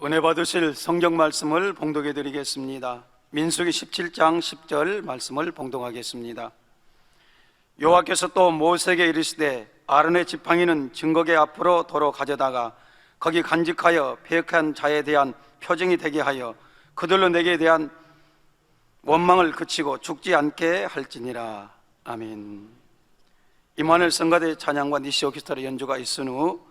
은혜 받으실 성경 말씀을 봉독해 드리겠습니다. 민수기 17장 10절 말씀을 봉독하겠습니다. 여호와께서 또 모세에게 이르시되 아론의 지팡이는 증거궤 앞으로 도로 가져다가 거기 간직하여 패역한 자에 대한 표징이 되게 하여 그들로 내게 대한 원망을 그치고 죽지 않게 할지니라. 아멘. 임마누엘 성가대 찬양과 니시 오케스트라 연주가 있은 후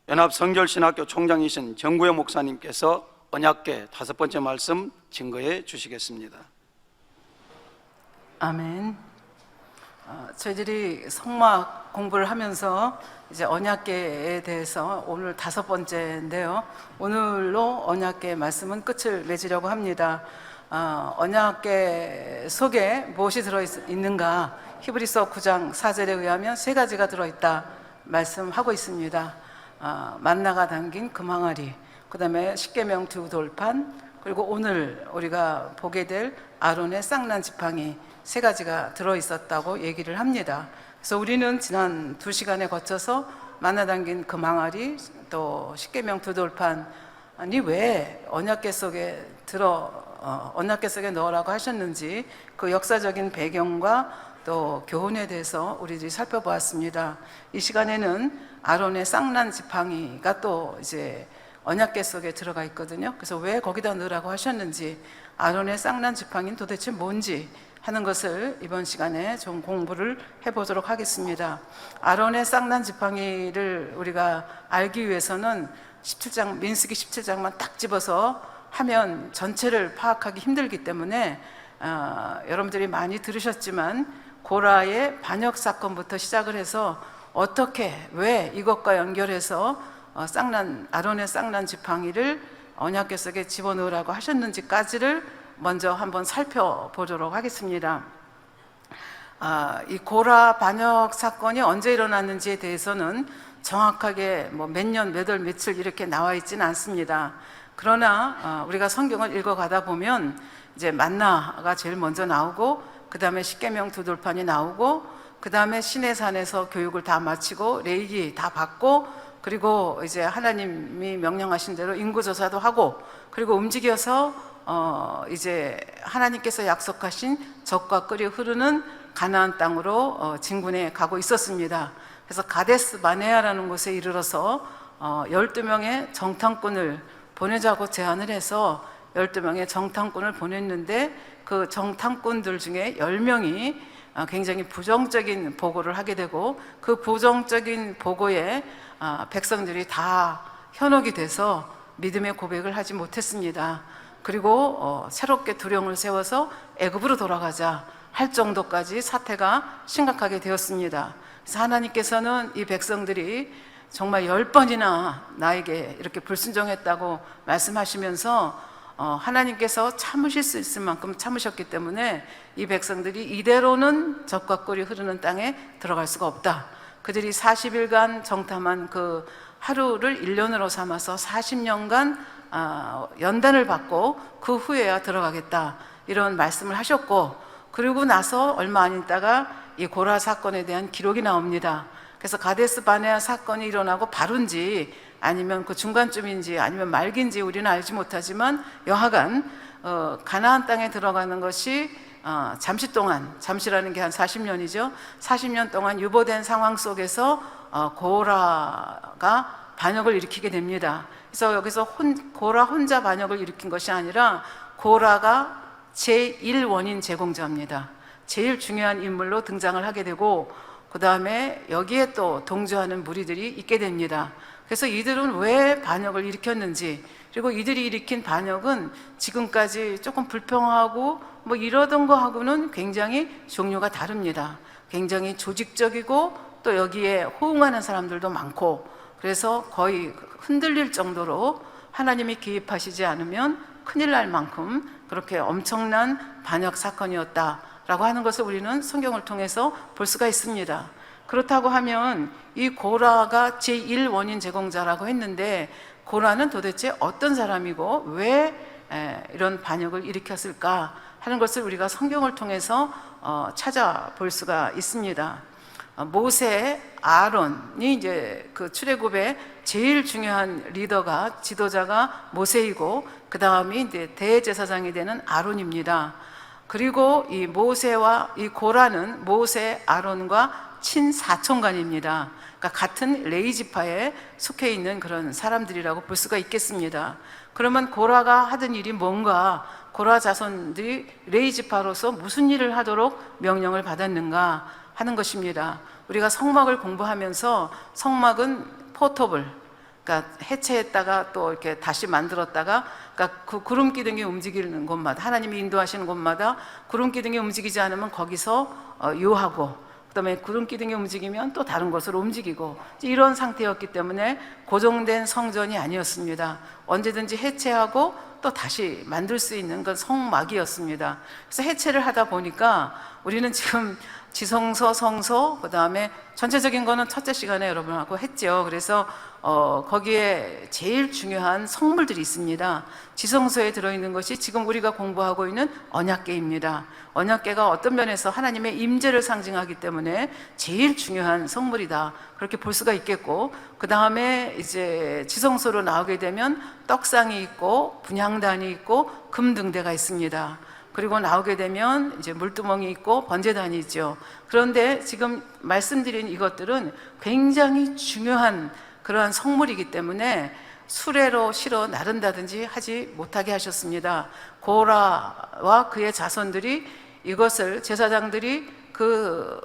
연합성결신학교 총장이신 정구영 목사님께서 언약궤 5번째 말씀 증거해 주시겠습니다. 아멘. 저희들이 성막 공부를 하면서 이제 언약궤에 대해서 오늘 5번째인데요. 오늘로 언약궤 말씀은 끝을 맺으려고 합니다. 언약궤 속에 무엇이 들어있는가? 히브리서 9장 4절에 의하면 3가지가 들어있다 말씀하고 있습니다. 만나가 담긴 금항아리, 그 다음에 십계명 2돌판, 그리고 오늘 우리가 보게 될 아론의 쌍난 지팡이 3가지가 들어있었다고 얘기를 합니다. 그래서 우리는 지난 2시간에 거쳐서 만나 담긴 금항아리, 또 십계명 2돌판이 왜 언약궤 속에 언약궤 속에 넣으라고 하셨는지 그 역사적인 배경과 또 교훈에 대해서 우리들이 살펴보았습니다. 이 시간에는 아론의 쌍난 지팡이가 또 이제 언약궤 속에 들어가 있거든요. 그래서 왜 거기다 넣으라고 하셨는지, 아론의 쌍난 지팡이는 도대체 뭔지 하는 것을 이번 시간에 좀 공부를 해보도록 하겠습니다. 아론의 쌍난 지팡이를 우리가 알기 위해서는 17장, 민수기 17장만 딱 집어서 하면 전체를 파악하기 힘들기 때문에 여러분들이 많이 들으셨지만 고라의 반역 사건부터 시작을 해서 어떻게, 왜 이것과 연결해서 아론의 쌍난 지팡이를 언약궤 속에 집어넣으라고 하셨는지까지를 먼저 한번 살펴보도록 하겠습니다. 이 고라 반역 사건이 언제 일어났는지에 대해서는 정확하게 몇 년, 몇 월, 며칠 이렇게 나와 있지는 않습니다. 그러나 우리가 성경을 읽어가다 보면 이제 만나가 제일 먼저 나오고, 그 다음에 십계명 2돌판이 나오고, 그 다음에 시내산에서 교육을 다 마치고 레위기 다 받고, 그리고 이제 하나님이 명령하신 대로 인구조사도 하고, 그리고 움직여서 이제 하나님께서 약속하신 젖과 꿀이 흐르는 가나안 땅으로 진군해 가고 있었습니다. 그래서 가데스 바네아라는 곳에 이르러서 12명의 정탐꾼을 보내자고 제안을 해서 12명의 정탐꾼을 보냈는데, 그 정탐꾼들 중에 10명이 굉장히 부정적인 보고를 하게 되고, 그 부정적인 보고에 백성들이 다 현혹이 돼서 믿음의 고백을 하지 못했습니다. 그리고 새롭게 두령을 세워서 애굽으로 돌아가자 할 정도까지 사태가 심각하게 되었습니다. 그래서 하나님께서는 이 백성들이 정말 10번이나 나에게 이렇게 불순종했다고 말씀하시면서 하나님께서 참으실 수 있을 만큼 참으셨기 때문에 이 백성들이 이대로는 젖과 꿀이 흐르는 땅에 들어갈 수가 없다. 그들이 40일간 정탐한 그 하루를 1년으로 삼아서 40년간 연단을 받고 그 후에야 들어가겠다, 이런 말씀을 하셨고, 그리고 나서 얼마 안 있다가 이 고라 사건에 대한 기록이 나옵니다. 그래서 가데스 바네아 사건이 일어나고 바로인지 아니면 그 중간쯤인지 아니면 말기인지 우리는 알지 못하지만, 여하간 가나안 땅에 들어가는 것이 잠시 동안, 잠시라는 게 한 40년이죠. 40년 동안 유보된 상황 속에서 고라가 반역을 일으키게 됩니다. 그래서 여기서 고라 혼자 반역을 일으킨 것이 아니라 고라가 제1원인 제공자입니다. 제일 중요한 인물로 등장을 하게 되고, 그 다음에 여기에 또 동조하는 무리들이 있게 됩니다. 그래서 이들은 왜 반역을 일으켰는지, 그리고 이들이 일으킨 반역은 지금까지 조금 불평하고 이러던 거하고는 굉장히 종류가 다릅니다. 굉장히 조직적이고 또 여기에 호응하는 사람들도 많고, 그래서 거의 흔들릴 정도로 하나님이 개입하시지 않으면 큰일 날 만큼 그렇게 엄청난 반역 사건이었다라고 하는 것을 우리는 성경을 통해서 볼 수가 있습니다. 그렇다고 하면 이 고라가 제1원인 제공자라고 했는데, 고라는 도대체 어떤 사람이고 왜 이런 반역을 일으켰을까 하는 것을 우리가 성경을 통해서 찾아볼 수가 있습니다. 모세, 아론이 이제 그 출애굽의 제일 중요한 리더가 지도자가 모세이고 그 다음이 이제 대제사장이 되는 아론입니다. 그리고 이 모세와 이 고라는 모세, 아론과 친사촌간입니다. 그러니까 같은 레위 지파에 속해 있는 그런 사람들이라고 볼 수가 있겠습니다. 그러면 고라가 하던 일이 뭔가, 고라 자손들이 레위 지파로서 무슨 일을 하도록 명령을 받았는가 하는 것입니다. 우리가 성막을 공부하면서 성막은 포터블, 그러니까 해체했다가 또 이렇게 다시 만들었다가, 그러니까 그 구름 기둥이 움직이는 곳마다, 하나님이 인도하시는 곳마다 구름 기둥이 움직이지 않으면 거기서 요하고, 그다음에 구름 기둥이 움직이면 또 다른 곳으로 움직이고, 이런 상태였기 때문에 고정된 성전이 아니었습니다. 언제든지 해체하고 또 다시 만들 수 있는 건 성막이었습니다. 그래서 해체를 하다 보니까 우리는 지금 지성소, 성소, 그 다음에 전체적인 거는 첫째 시간에 여러분하고 했죠. 그래서 거기에 제일 중요한 성물들이 있습니다. 지성소에 들어있는 것이 지금 우리가 공부하고 있는 언약궤입니다. 언약궤가 어떤 면에서 하나님의 임재를 상징하기 때문에 제일 중요한 성물이다, 그렇게 볼 수가 있겠고, 그 다음에 이제 지성소로 나오게 되면 떡상이 있고 분향단이 있고 금등대가 있습니다. 그리고 나오게 되면 이제 물두멍이 있고 번제단이 있죠. 그런데 지금 말씀드린 이것들은 굉장히 중요한 그러한 성물이기 때문에 수레로 실어 나른다든지 하지 못하게 하셨습니다. 고라와 그의 자손들이 이것을, 제사장들이 그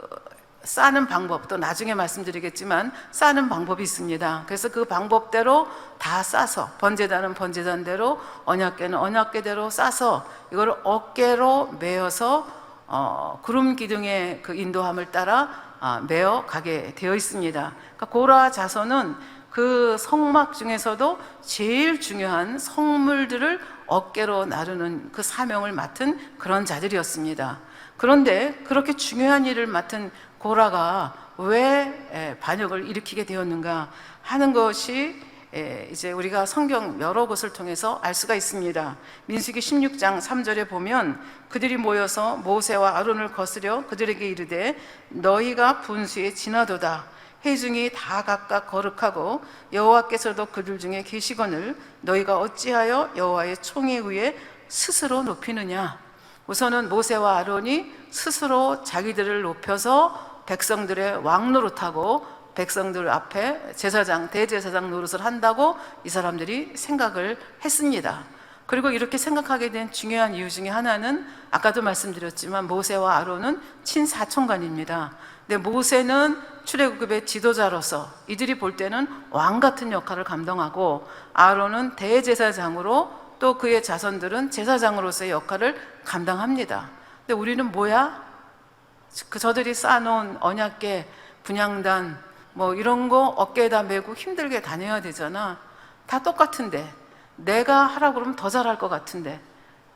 싸는 방법, 또 나중에 말씀드리겠지만 싸는 방법이 있습니다. 그래서 그 방법대로 다 싸서, 번제단은 번제단대로, 언약궤는 언약궤대로 싸서 이걸 어깨로 메어서 구름 기둥의 그 인도함을 따라 메어 가게 되어 있습니다. 그러니까 고라 자손은 그 성막 중에서도 제일 중요한 성물들을 어깨로 나르는 그 사명을 맡은 그런 자들이었습니다. 그런데 그렇게 중요한 일을 맡은 고라가 왜 반역을 일으키게 되었는가 하는 것이 이제 우리가 성경 여러 곳을 통해서 알 수가 있습니다. 민수기 16장 3절에 보면 그들이 모여서 모세와 아론을 거스려 그들에게 이르되 너희가 분수에 지나도다. 회중이 다 각각 거룩하고 여호와께서도 그들 중에 계시거늘 너희가 어찌하여 여호와의 총회 위에 스스로 높이느냐. 우선은 모세와 아론이 스스로 자기들을 높여서 백성들의 왕 노릇하고 백성들 앞에 제사장, 대제사장 노릇을 한다고 이 사람들이 생각을 했습니다. 그리고 이렇게 생각하게 된 중요한 이유 중에 하나는 아까도 말씀드렸지만 모세와 아론은 친사촌간입니다. 근데 모세는 출애굽의 지도자로서 이들이 볼 때는 왕 같은 역할을 감당하고, 아론은 대제사장으로 또 그의 자손들은 제사장으로서의 역할을 감당합니다. 근데 우리는 뭐야? 저들이 쌓아놓은 언약궤, 분향단 뭐 이런 거 어깨에다 메고 힘들게 다녀야 되잖아. 다 똑같은데, 내가 하라고 그러면 더 잘할 것 같은데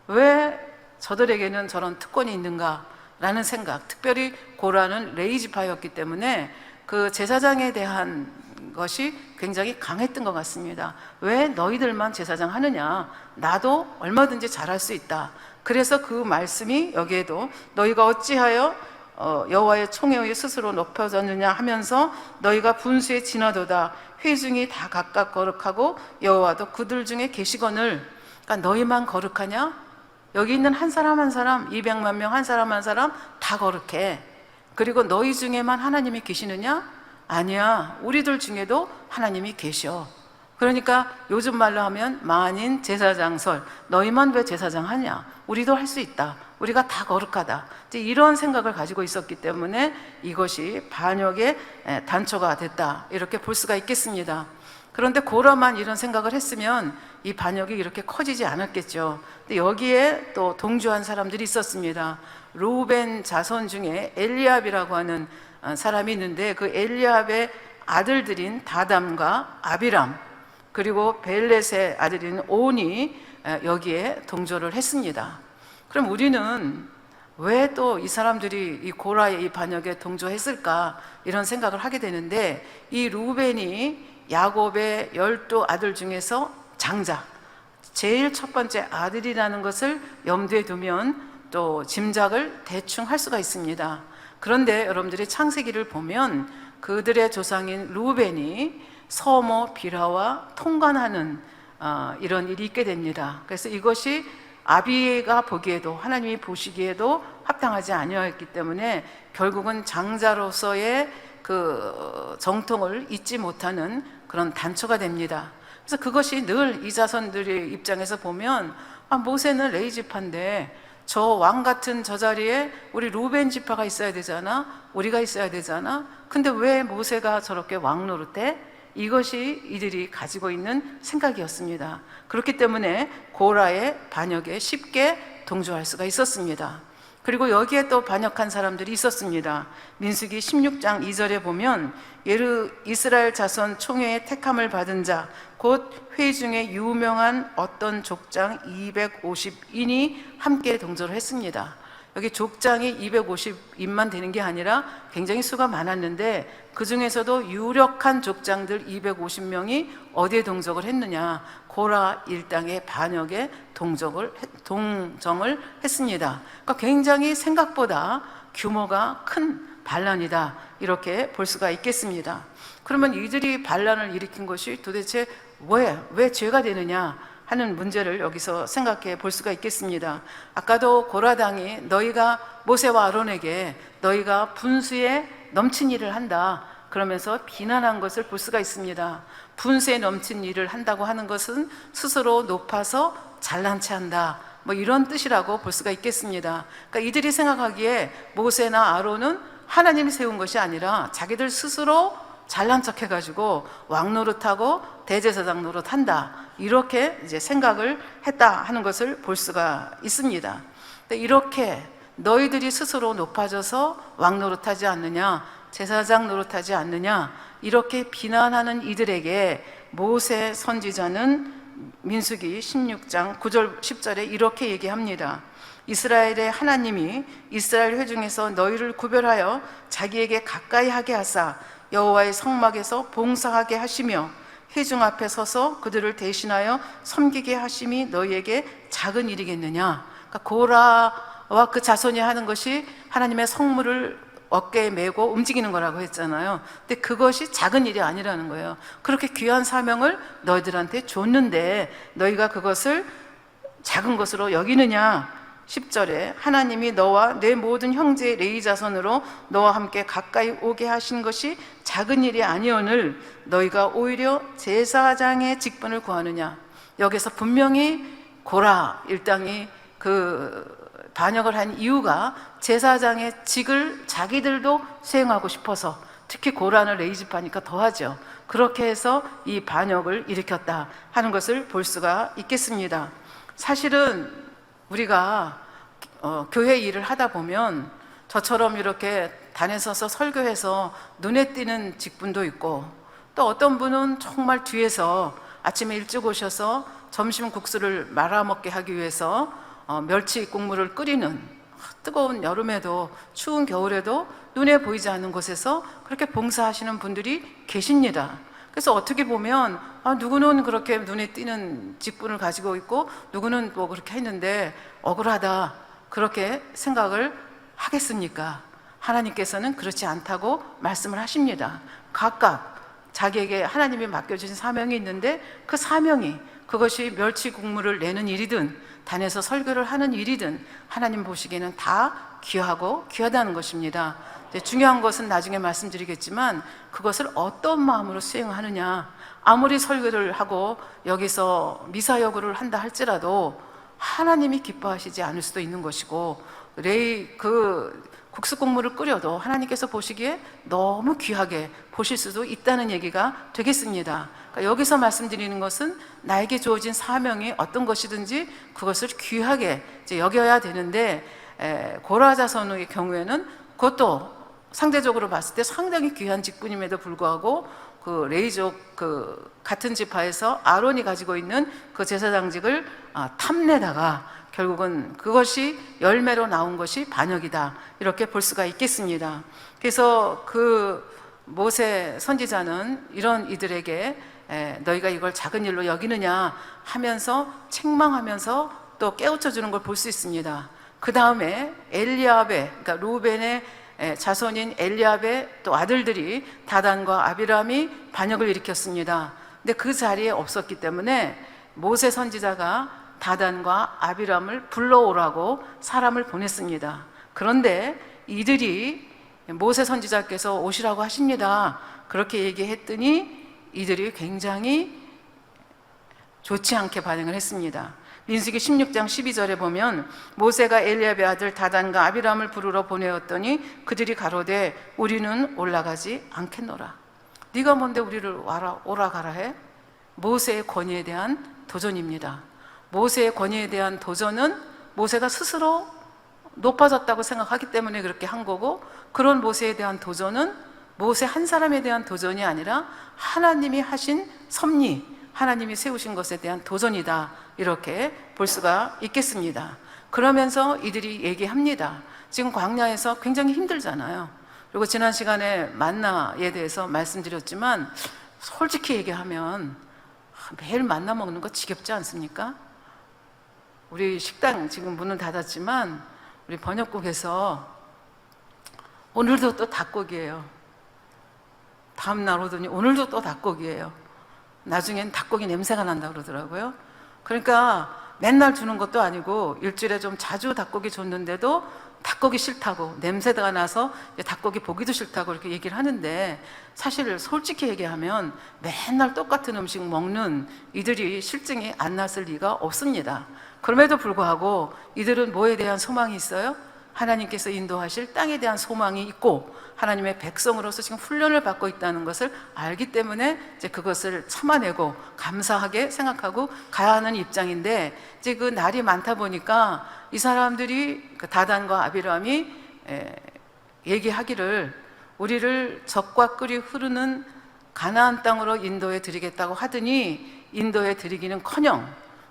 왜 저들에게는 저런 특권이 있는가 라는 생각. 특별히 고라는 레위 지파였기 때문에 그 제사장에 대한 것이 굉장히 강했던 것 같습니다. 왜 너희들만 제사장 하느냐, 나도 얼마든지 잘할 수 있다. 그래서 그 말씀이 여기에도 너희가 어찌하여 여호와의 총회에 스스로 높여졌느냐 하면서 너희가 분수에 지나도다. 회중이 다 각각 거룩하고 여호와도 그들 중에 계시거늘. 그러니까 너희만 거룩하냐? 여기 있는 한 사람 한 사람, 200만 명 한 사람 한 사람 다 거룩해. 그리고 너희 중에만 하나님이 계시느냐? 아니야. 우리들 중에도 하나님이 계셔. 그러니까 요즘 말로 하면 만인 제사장설. 너희만 왜 제사장 하냐? 우리도 할 수 있다. 우리가 다 거룩하다. 이런 생각을 가지고 있었기 때문에 이것이 반역의 단초가 됐다, 이렇게 볼 수가 있겠습니다. 그런데 고라만 이런 생각을 했으면 이 반역이 이렇게 커지지 않았겠죠. 근데 여기에 또 동조한 사람들이 있었습니다. 루벤 자손 중에 엘리압이라고 하는 사람이 있는데, 그 엘리압의 아들들인 다담과 아비람, 그리고 벨렛의 아들인 온이 여기에 동조를 했습니다. 그럼 우리는 왜 또 이 사람들이 이 고라의 이 반역에 동조했을까, 이런 생각을 하게 되는데, 이 루벤이 야곱의 12아들 중에서 장자, 제일 첫 번째 아들이라는 것을 염두에 두면 또 짐작을 대충 할 수가 있습니다. 그런데 여러분들이 창세기를 보면 그들의 조상인 루벤이 서모 비라와 통관하는 이런 일이 있게 됩니다. 그래서 이것이 아비가 보기에도 하나님이 보시기에도 합당하지 아니하였기 때문에 결국은 장자로서의 그 정통을 잊지 못하는 그런 단초가 됩니다. 그래서 그것이 늘 이 자손들의 입장에서 보면 모세는 레위 지파인데 저 왕 같은 저 자리에 우리 루벤 지파가 있어야 되잖아, 우리가 있어야 되잖아. 근데 왜 모세가 저렇게 왕 노릇해? 이것이 이들이 가지고 있는 생각이었습니다. 그렇기 때문에 고라의 반역에 쉽게 동조할 수가 있었습니다. 그리고 여기에 또 반역한 사람들이 있었습니다. 민수기 16장 2절에 보면 이스라엘 자손 총회의 택함을 받은 자, 곧 회의 중에 유명한 어떤 족장 250인이 함께 동조를 했습니다. 여기 족장이 250인만 되는 게 아니라 굉장히 수가 많았는데 그 중에서도 유력한 족장들 250명이 어디에 동정을 했느냐? 고라 일당의 반역에 동정을 했습니다. 그러니까 굉장히 생각보다 규모가 큰 반란이다, 이렇게 볼 수가 있겠습니다. 그러면 이들이 반란을 일으킨 것이 도대체 왜 죄가 되느냐 하는 문제를 여기서 생각해 볼 수가 있겠습니다. 아까도 고라당이 너희가 모세와 아론에게 너희가 분수에 넘친 일을 한다 그러면서 비난한 것을 볼 수가 있습니다. 분수에 넘친 일을 한다고 하는 것은 스스로 높아서 잘난 체 한다, 뭐 이런 뜻이라고 볼 수가 있겠습니다. 그러니까 이들이 생각하기에 모세나 아론은 하나님이 세운 것이 아니라 자기들 스스로 잘난 척 해가지고 왕 노릇하고 대제사장 노릇한다, 이렇게 이제 생각을 했다 하는 것을 볼 수가 있습니다. 이렇게 너희들이 스스로 높아져서 왕 노릇하지 않느냐, 제사장 노릇하지 않느냐, 이렇게 비난하는 이들에게 모세 선지자는 민수기 16장 9절 10절에 이렇게 얘기합니다. 이스라엘의 하나님이 이스라엘 회중에서 너희를 구별하여 자기에게 가까이 하게 하사 여호와의 성막에서 봉사하게 하시며 회중 앞에 서서 그들을 대신하여 섬기게 하심이 너희에게 작은 일이겠느냐. 그러니까 고라와 그 자손이 하는 것이 하나님의 성물을 어깨에 메고 움직이는 거라고 했잖아요. 근데 그것이 작은 일이 아니라는 거예요. 그렇게 귀한 사명을 너희들한테 줬는데 너희가 그것을 작은 것으로 여기느냐. 10절에 하나님이 너와 내 모든 형제 레위 자손으로 너와 함께 가까이 오게 하신 것이 작은 일이 아니오늘 너희가 오히려 제사장의 직분을 구하느냐. 여기서 분명히 고라 일당이 그 반역을 한 이유가 제사장의 직을 자기들도 수행하고 싶어서, 특히 고라는 레위 지파니까 더하죠. 그렇게 해서 이 반역을 일으켰다 하는 것을 볼 수가 있겠습니다. 사실은 우리가 교회 일을 하다 보면 저처럼 이렇게 단에 서서 설교해서 눈에 띄는 직분도 있고, 또 어떤 분은 정말 뒤에서 아침에 일찍 오셔서 점심 국수를 말아먹게 하기 위해서 멸치 국물을 끓이는, 뜨거운 여름에도 추운 겨울에도 눈에 보이지 않는 곳에서 그렇게 봉사하시는 분들이 계십니다. 그래서 어떻게 보면 누구는 그렇게 눈에 띄는 직분을 가지고 있고 누구는 뭐 그렇게 했는데 억울하다, 그렇게 생각을 하겠습니까? 하나님께서는 그렇지 않다고 말씀을 하십니다. 각각 자기에게 하나님이 맡겨주신 사명이 있는데 그 사명이, 그것이 멸치 국물을 내는 일이든 단에서 설교를 하는 일이든 하나님 보시기에는 다 귀하고 귀하다는 것입니다. 중요한 것은 나중에 말씀드리겠지만 그것을 어떤 마음으로 수행하느냐. 아무리 설교를 하고 여기서 미사여구를 한다 할지라도 하나님이 기뻐하시지 않을 수도 있는 것이고, 국수 국물을 끓여도 하나님께서 보시기에 너무 귀하게 보실 수도 있다는 얘기가 되겠습니다. 그러니까 여기서 말씀드리는 것은 나에게 주어진 사명이 어떤 것이든지 그것을 귀하게 이제 여겨야 되는데, 고라 자손의 경우에는 그것도 상대적으로 봤을 때 상당히 귀한 직분임에도 불구하고 그 레위족 같은 지파에서 아론이 가지고 있는 그 제사장직을 탐내다가 결국은 그것이 열매로 나온 것이 반역이다, 이렇게 볼 수가 있겠습니다. 그래서 그 모세 선지자는 이런 이들에게 너희가 이걸 작은 일로 여기느냐 하면서 책망하면서 또 깨우쳐 주는 걸 볼 수 있습니다. 그 다음에 엘리압의, 그러니까 루벤의 자손인 엘리압의 또 아들들이 다단과 아비람이 반역을 일으켰습니다. 근데 그 자리에 없었기 때문에 모세 선지자가 다단과 아비람을 불러오라고 사람을 보냈습니다. 그런데 이들이 모세 선지자께서 오시라고 하십니다. 그렇게 얘기했더니 이들이 굉장히 좋지 않게 반응을 했습니다. 민수기 16장 12절에 보면 모세가 엘리압의 아들 다단과 아비람을 부르러 보내었더니 그들이 가로되 우리는 올라가지 않겠노라. 네가 뭔데 우리를 오라 가라 해? 모세의 권위에 대한 도전입니다. 모세의 권위에 대한 도전은 모세가 스스로 높아졌다고 생각하기 때문에 그렇게 한 거고, 그런 모세에 대한 도전은 모세 한 사람에 대한 도전이 아니라 하나님이 하신 섭리, 하나님이 세우신 것에 대한 도전이다, 이렇게 볼 수가 있겠습니다. 그러면서 이들이 얘기합니다. 지금 광야에서 굉장히 힘들잖아요. 그리고 지난 시간에 만나에 대해서 말씀드렸지만 솔직히 얘기하면 매일 만나 먹는 거 지겹지 않습니까? 우리 식당 지금 문은 닫았지만 우리 번역국에서 오늘도 또 닭고기예요. 다음 날 오더니 오늘도 또 닭고기예요. 나중엔 닭고기 냄새가 난다고 그러더라고요. 그러니까 맨날 주는 것도 아니고 일주일에 좀 자주 닭고기 줬는데도 닭고기 싫다고, 냄새가 나서 닭고기 보기도 싫다고 이렇게 얘기를 하는데, 사실 솔직히 얘기하면 맨날 똑같은 음식 먹는 이들이 실증이 안 났을 리가 없습니다. 그럼에도 불구하고 이들은 뭐에 대한 소망이 있어요? 하나님께서 인도하실 땅에 대한 소망이 있고 하나님의 백성으로서 지금 훈련을 받고 있다는 것을 알기 때문에 이제 그것을 참아내고 감사하게 생각하고 가야 하는 입장인데, 이제 그 날이 많다 보니까 이 사람들이 그 다단과 아비람이 얘기하기를 우리를 젖과 꿀이 흐르는 가나안 땅으로 인도해 드리겠다고 하더니 인도해 드리기는커녕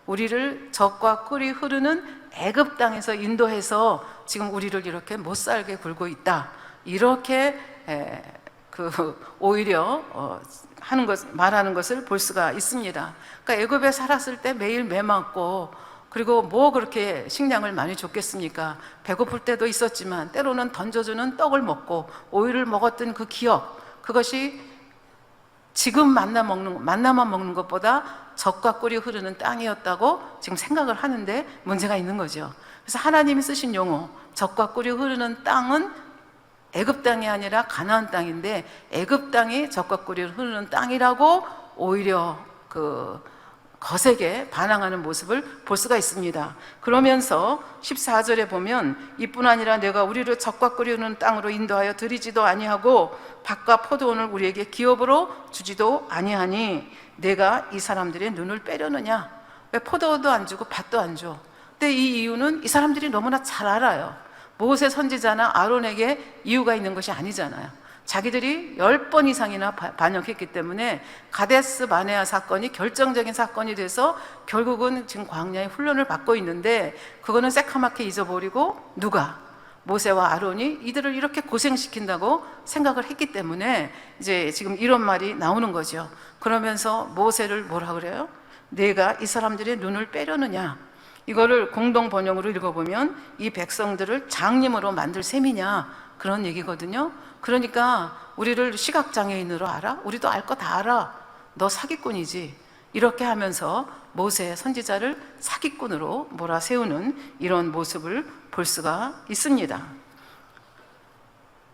우리를 젖과 꿀이 흐르는 애굽 땅에서 인도해서 지금 우리를 이렇게 못 살게 굴고 있다, 이렇게 오히려 말하는 것을 볼 수가 있습니다. 그러니까 애굽에 살았을 때 매일 매 맞고, 그리고 뭐 그렇게 식량을 많이 줬겠습니까? 배고플 때도 있었지만 때로는 던져주는 떡을 먹고 오이를 먹었던 그 기억, 그것이 지금 만나만 먹는 것보다 젖과 꿀이 흐르는 땅이었다고 지금 생각을 하는데 문제가 있는 거죠. 그래서 하나님이 쓰신 용어 젖과 꿀이 흐르는 땅은 애굽 땅이 아니라 가나안 땅인데, 애굽 땅이 젖과 꿀이 흐르는 땅이라고 오히려 거세게 반항하는 모습을 볼 수가 있습니다. 그러면서 14절에 보면 이뿐 아니라 내가 우리를 젖과 꿀이 흐르는 땅으로 인도하여 드리지도 아니하고 밭과 포도원을 우리에게 기업으로 주지도 아니하니 내가 이 사람들의 눈을 빼려느냐? 왜 포도도 안 주고 밭도 안 줘? 근데 이 이유는 이 사람들이 너무나 잘 알아요. 모세 선지자나 아론에게 이유가 있는 것이 아니잖아요. 자기들이 10번 이상이나 반역했기 때문에 가데스 바네아 사건이 결정적인 사건이 돼서 결국은 지금 광야의 훈련을 받고 있는데, 그거는 새카맣게 잊어버리고 누가? 모세와 아론이 이들을 이렇게 고생시킨다고 생각을 했기 때문에 이제 지금 이런 말이 나오는 거죠. 그러면서 모세를 뭐라 그래요? 내가 이 사람들의 눈을 빼려느냐? 이거를 공동 번역으로 읽어보면 이 백성들을 장님으로 만들 셈이냐, 그런 얘기거든요. 그러니까 우리를 시각장애인으로 알아? 우리도 알 거 다 알아. 너 사기꾼이지. 이렇게 하면서 모세 선지자를 사기꾼으로 몰아세우는 이런 모습을 볼 수가 있습니다.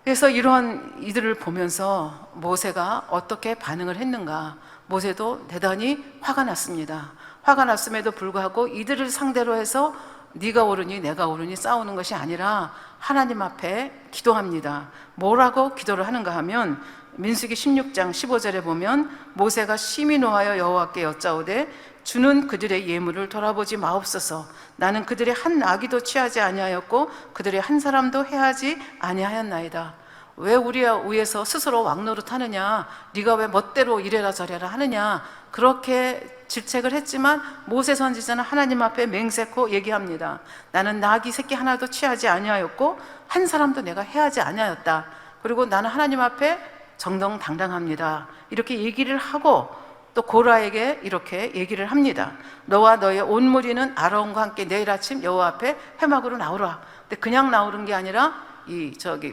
그래서 이러한 이들을 보면서 모세가 어떻게 반응을 했는가? 모세도 대단히 화가 났습니다. 화가 났음에도 불구하고 이들을 상대로 해서 네가 옳으니 내가 옳으니 싸우는 것이 아니라 하나님 앞에 기도합니다. 뭐라고 기도를 하는가 하면 민수기 16장 15절에 보면 모세가 심히 노하여 여호와께 여짜오되 주는 그들의 예물을 돌아보지 마옵소서. 나는 그들의 한 아기도 취하지 아니하였고 그들의 한 사람도 해하지 아니하였나이다. 왜 우리 위에서 스스로 왕노릇하느냐? 네가 왜 멋대로 이래라 저래라 하느냐? 그렇게 질책을 했지만 모세 선지자는 하나님 앞에 맹세코 얘기합니다. 나는 나귀 새끼 하나도 취하지 아니하였고 한 사람도 내가 해하지 아니하였다. 그리고 나는 하나님 앞에 정정당당합니다. 이렇게 얘기를 하고 또 고라에게 이렇게 얘기를 합니다. 너와 너의 온 무리는 아론과 함께 내일 아침 여호와 앞에 회막으로 나오라. 근데 그냥 나오는 게 아니라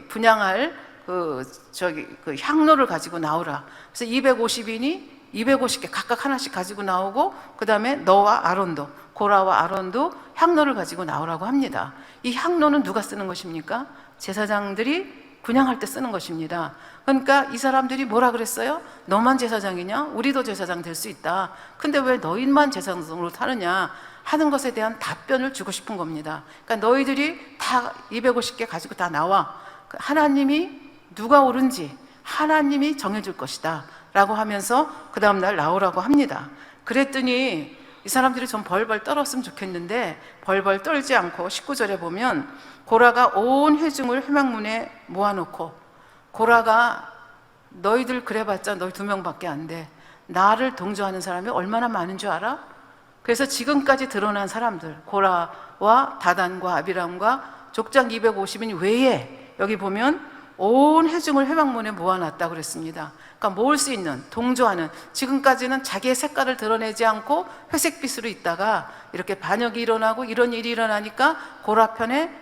분양할 그 향로를 가지고 나오라. 그래서 250인이 250개 각각 하나씩 가지고 나오고, 그 다음에 너와 아론도, 고라와 아론도 향로를 가지고 나오라고 합니다. 이 향로는 누가 쓰는 것입니까? 제사장들이 분향할 때 쓰는 것입니다. 그러니까 이 사람들이 뭐라 그랬어요? 너만 제사장이냐? 우리도 제사장 될 수 있다. 근데 왜 너희만 제사장으로 타느냐 하는 것에 대한 답변을 주고 싶은 겁니다. 그러니까 너희들이 다 250개 가지고 다 나와. 하나님이 누가 옳은지 하나님이 정해줄 것이다 라고 하면서 그 다음날 나오라고 합니다. 그랬더니 이 사람들이 좀 벌벌 떨었으면 좋겠는데 벌벌 떨지 않고 19절에 보면 고라가 온 회중을 회막문에 모아놓고, 고라가 너희들 그래봤자 너희 2명밖에 안 돼. 나를 동조하는 사람이 얼마나 많은 줄 알아? 그래서 지금까지 드러난 사람들, 고라와 다단과 아비람과 족장 250인 외에 여기 보면 온 회중을 회막문에 모아놨다고 그랬습니다. 그러니까 모을 수 있는, 동조하는, 지금까지는 자기의 색깔을 드러내지 않고 회색빛으로 있다가 이렇게 반역이 일어나고 이런 일이 일어나니까 고라 편에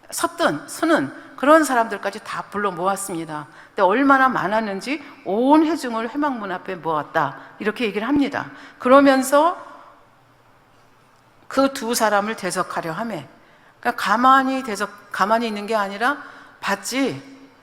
서는 그런 사람들까지 다 불러 모았습니다. 근데 얼마나 많았는지 온 회중을 회막문 앞에 모았다 이렇게 얘기를 합니다. 그러면서 그 두 사람을 대적하려 하매, 그러니까 가만히 있는 게 아니라, 봤지?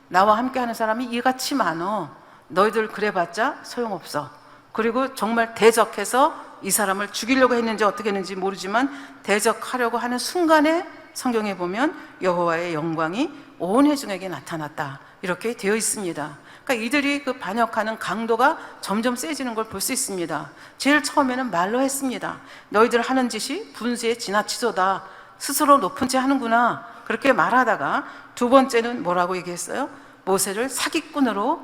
나와 함께 하는 사람이 이같이 많어. 너희들 그래봤자 소용없어. 그리고 정말 대적해서 이 사람을 죽이려고 했는지 어떻게 했는지 모르지만 대적하려고 하는 순간에 성경에 보면 여호와의 영광이 온 회중에게 나타났다 이렇게 되어 있습니다. 그러니까 이들이 그 반역하는 강도가 점점 세지는 걸 볼 수 있습니다. 제일 처음에는 말로 했습니다. 너희들 하는 짓이 분수에 지나치도다. 스스로 높은 채 하는구나 그렇게 말하다가, 두 번째는 뭐라고 얘기했어요? 모세를 사기꾼으로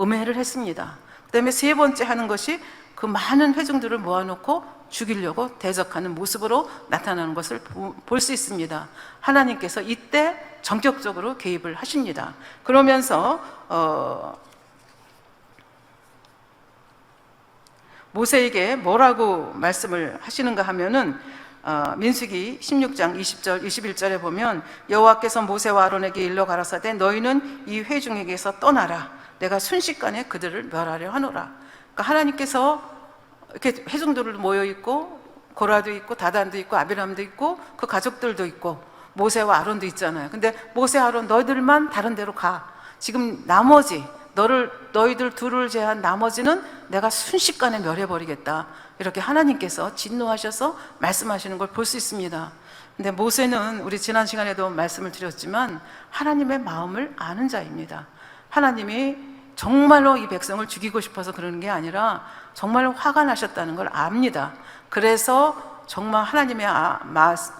음해를 했습니다. 그 다음에 세 번째 하는 것이 그 많은 회중들을 모아놓고 죽이려고 대적하는 모습으로 나타나는 것을 볼 수 있습니다. 하나님께서 이때 전격적으로 개입을 하십니다. 그러면서 모세에게 뭐라고 말씀을 하시는가 하면은 민수기 16장 20절 21절에 보면 여호와께서 모세와 아론에게 일러 가라사대 너희는 이 회중에게서 떠나라. 내가 순식간에 그들을 멸하려 하노라. 그러니까 하나님께서 이렇게 회중들을 모여 있고, 고라도 있고 다단도 있고 아비람도 있고 그 가족들도 있고 모세와 아론도 있잖아요. 근데 모세 아론 너희들만 다른 데로 가. 지금 나머지 너희들 둘을 제한 나머지는 내가 순식간에 멸해버리겠다. 이렇게 하나님께서 진노하셔서 말씀하시는 걸 볼 수 있습니다. 근데 모세는 우리 지난 시간에도 말씀을 드렸지만 하나님의 마음을 아는 자입니다. 하나님이 정말로 이 백성을 죽이고 싶어서 그러는 게 아니라 정말로 화가 나셨다는 걸 압니다. 그래서 정말 하나님의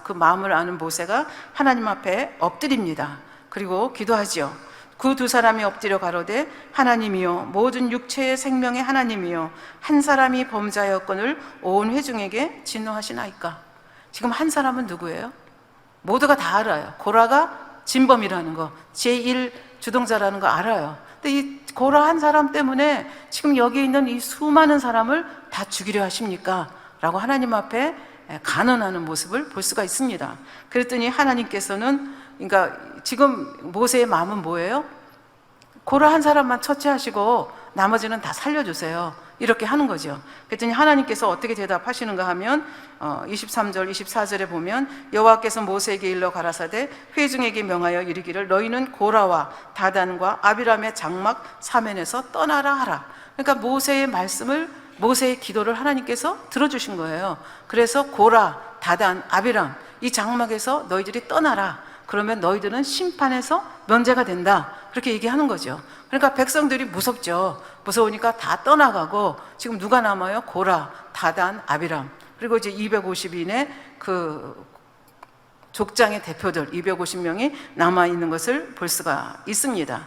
그 마음을 아는 모세가 하나님 앞에 엎드립니다. 그리고 기도하지요. 그 두 사람이 엎드려 가로되 하나님이여 모든 육체의 생명의 하나님이여 한 사람이 범죄하였거늘 온 회중에게 진노하시나이까. 지금 한 사람은 누구예요? 모두가 다 알아요. 고라가 진범이라는 거, 제1 주동자라는 거 알아요. 근데 이 고라 한 사람 때문에 지금 여기 있는 이 수많은 사람을 다 죽이려 하십니까? 라고 하나님 앞에 간언하는 모습을 볼 수가 있습니다. 그랬더니 하나님께서는, 그러니까 지금 모세의 마음은 뭐예요? 고라 한 사람만 처치하시고 나머지는 다 살려주세요. 이렇게 하는 거죠. 그랬더니 하나님께서 어떻게 대답하시는가 하면 23절 24절에 보면 여호와께서 모세에게 일러 가라사대 회중에게 명하여 이르기를 너희는 고라와 다단과 아비람의 장막 사면에서 떠나라 하라. 그러니까 모세의 말씀을, 모세의 기도를 하나님께서 들어주신 거예요. 그래서 고라, 다단, 아비람 이 장막에서 너희들이 떠나라. 그러면 너희들은 심판에서 면제가 된다. 그렇게 얘기하는 거죠. 그러니까 백성들이 무섭죠. 무서우니까 다 떠나가고 지금 누가 남아요? 고라, 다단, 아비람. 그리고 이제 250인의 그 족장의 대표들 250명이 남아있는 것을 볼 수가 있습니다.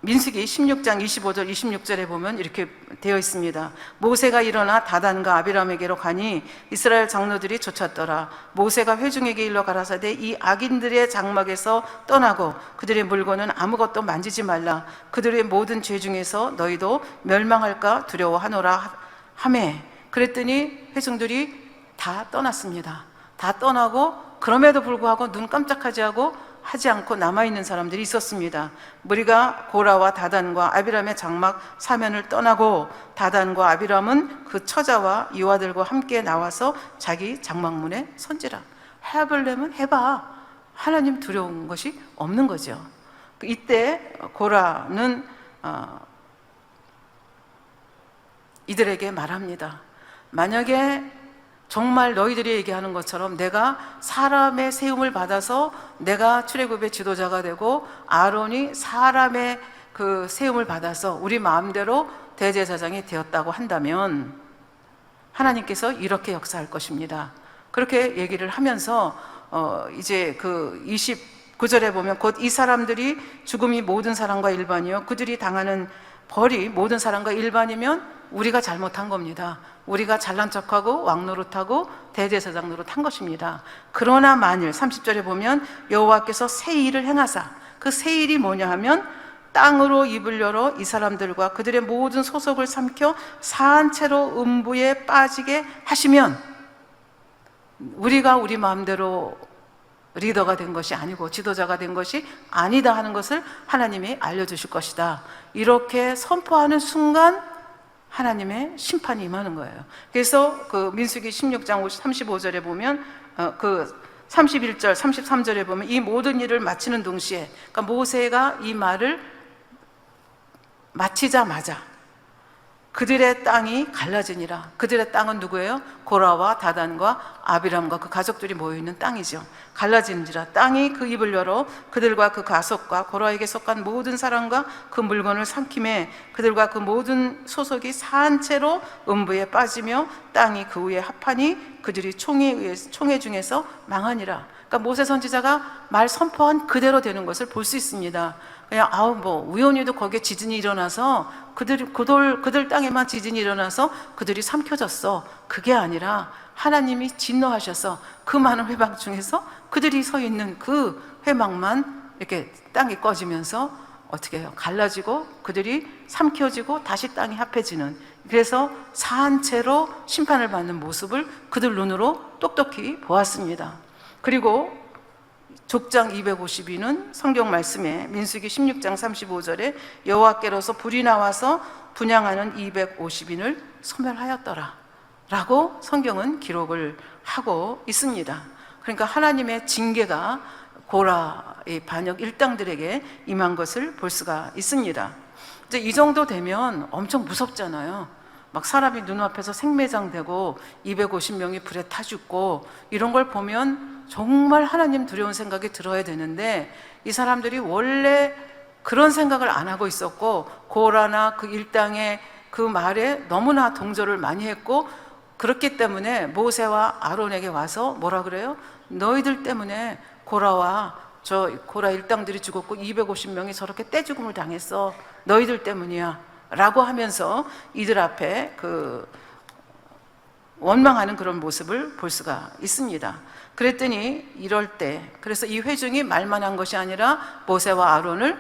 민수기 16장 25절 26절에 보면 이렇게 되어 있습니다. 모세가 일어나 다단과 아비람에게로 가니 이스라엘 장로들이 쫓았더라. 모세가 회중에게 일러 가라사대 이 악인들의 장막에서 떠나고 그들의 물건은 아무것도 만지지 말라. 그들의 모든 죄 중에서 너희도 멸망할까 두려워하노라 하매. 그랬더니 회중들이 다 떠났습니다. 다 떠나고 그럼에도 불구하고 눈 깜짝하지 않고 남아있는 사람들이 있었습니다. 무리가 고라와 다단과 아비람의 장막 사면을 떠나고 다단과 아비람은 그 처자와 이와들과 함께 나와서 자기 장막문에 선지라. 해보려면 해봐. 하나님 두려운 것이 없는 거죠. 이때 고라는 이들에게 말합니다. 만약에 정말 너희들이 얘기하는 것처럼 내가 사람의 세움을 받아서 내가 출애굽의 지도자가 되고 아론이 사람의 그 세움을 받아서 우리 마음대로 대제사장이 되었다고 한다면 하나님께서 이렇게 역사할 것입니다. 그렇게 얘기를 하면서 이제 그 29절에 보면 곧 이 사람들이 죽음이 모든 사람과 일반이요 그들이 당하는 벌이 모든 사람과 일반이면 우리가 잘못한 겁니다. 우리가 잘난 척하고 왕노릇하고 대제사장 노릇한 것입니다. 그러나 만일 30절에 보면 여호와께서 새 일을 행하사, 그 새 일이 뭐냐 하면 땅으로 입을 열어 이 사람들과 그들의 모든 소속을 삼켜 사한 채로 음부에 빠지게 하시면 우리가 우리 마음대로 리더가 된 것이 아니고 지도자가 된 것이 아니다 하는 것을 하나님이 알려주실 것이다. 이렇게 선포하는 순간 하나님의 심판이 임하는 거예요. 그래서 그 민수기 16장 35절에 보면 그 31절, 33절에 보면 이 모든 일을 마치는 동시에, 그러니까 모세가 이 말을 마치자마자 그들의 땅이 갈라지니라. 그들의 땅은 누구예요? 고라와 다단과 아비람과 그 가족들이 모여있는 땅이죠. 갈라지니라. 땅이 그 입을 열어 그들과 그 가속과 고라에게 속한 모든 사람과 그 물건을 삼킴에 그들과 그 모든 소속이 사한 채로 음부에 빠지며 땅이 그 위에 합하니 그들이 총회 중에서 망하니라. 그러니까 모세 선지자가 말 선포한 그대로 되는 것을 볼 수 있습니다. 그냥 우연히도 거기에 지진이 일어나서 그들 땅에만 지진이 일어나서 그들이 삼켜졌어. 그게 아니라 하나님이 진노하셔서 그 많은 회막 중에서 그들이 서 있는 그 회막만 이렇게 땅이 꺼지면서 어떻게 해요? 갈라지고 그들이 삼켜지고 다시 땅이 합해지는, 그래서 사한 채로 심판을 받는 모습을 그들 눈으로 똑똑히 보았습니다. 그리고 족장 252는 성경 말씀에 민수기 16장 35절에 여호와께로서 불이 나와서 분향하는 250인을 소멸하였더라 라고 성경은 기록을 하고 있습니다. 그러니까 하나님의 징계가 고라의 반역 일당들에게 임한 것을 볼 수가 있습니다. 이제 이 정도 되면 엄청 무섭잖아요. 막 사람이 눈앞에서 생매장되고 250명이 불에 타 죽고 이런 걸 보면 정말 하나님 두려운 생각이 들어야 되는데, 이 사람들이 원래 그런 생각을 안 하고 있었고 고라나 그 일당의 그 말에 너무나 동조를 많이 했고, 그렇기 때문에 모세와 아론에게 와서 뭐라 그래요? 너희들 때문에 고라 일당들이 죽었고 250명이 저렇게 떼죽음을 당했어. 너희들 때문이야 라고 하면서 이들 앞에 그 원망하는 그런 모습을 볼 수가 있습니다. 그랬더니 이럴 때, 그래서 이 회중이 말만 한 것이 아니라 모세와 아론을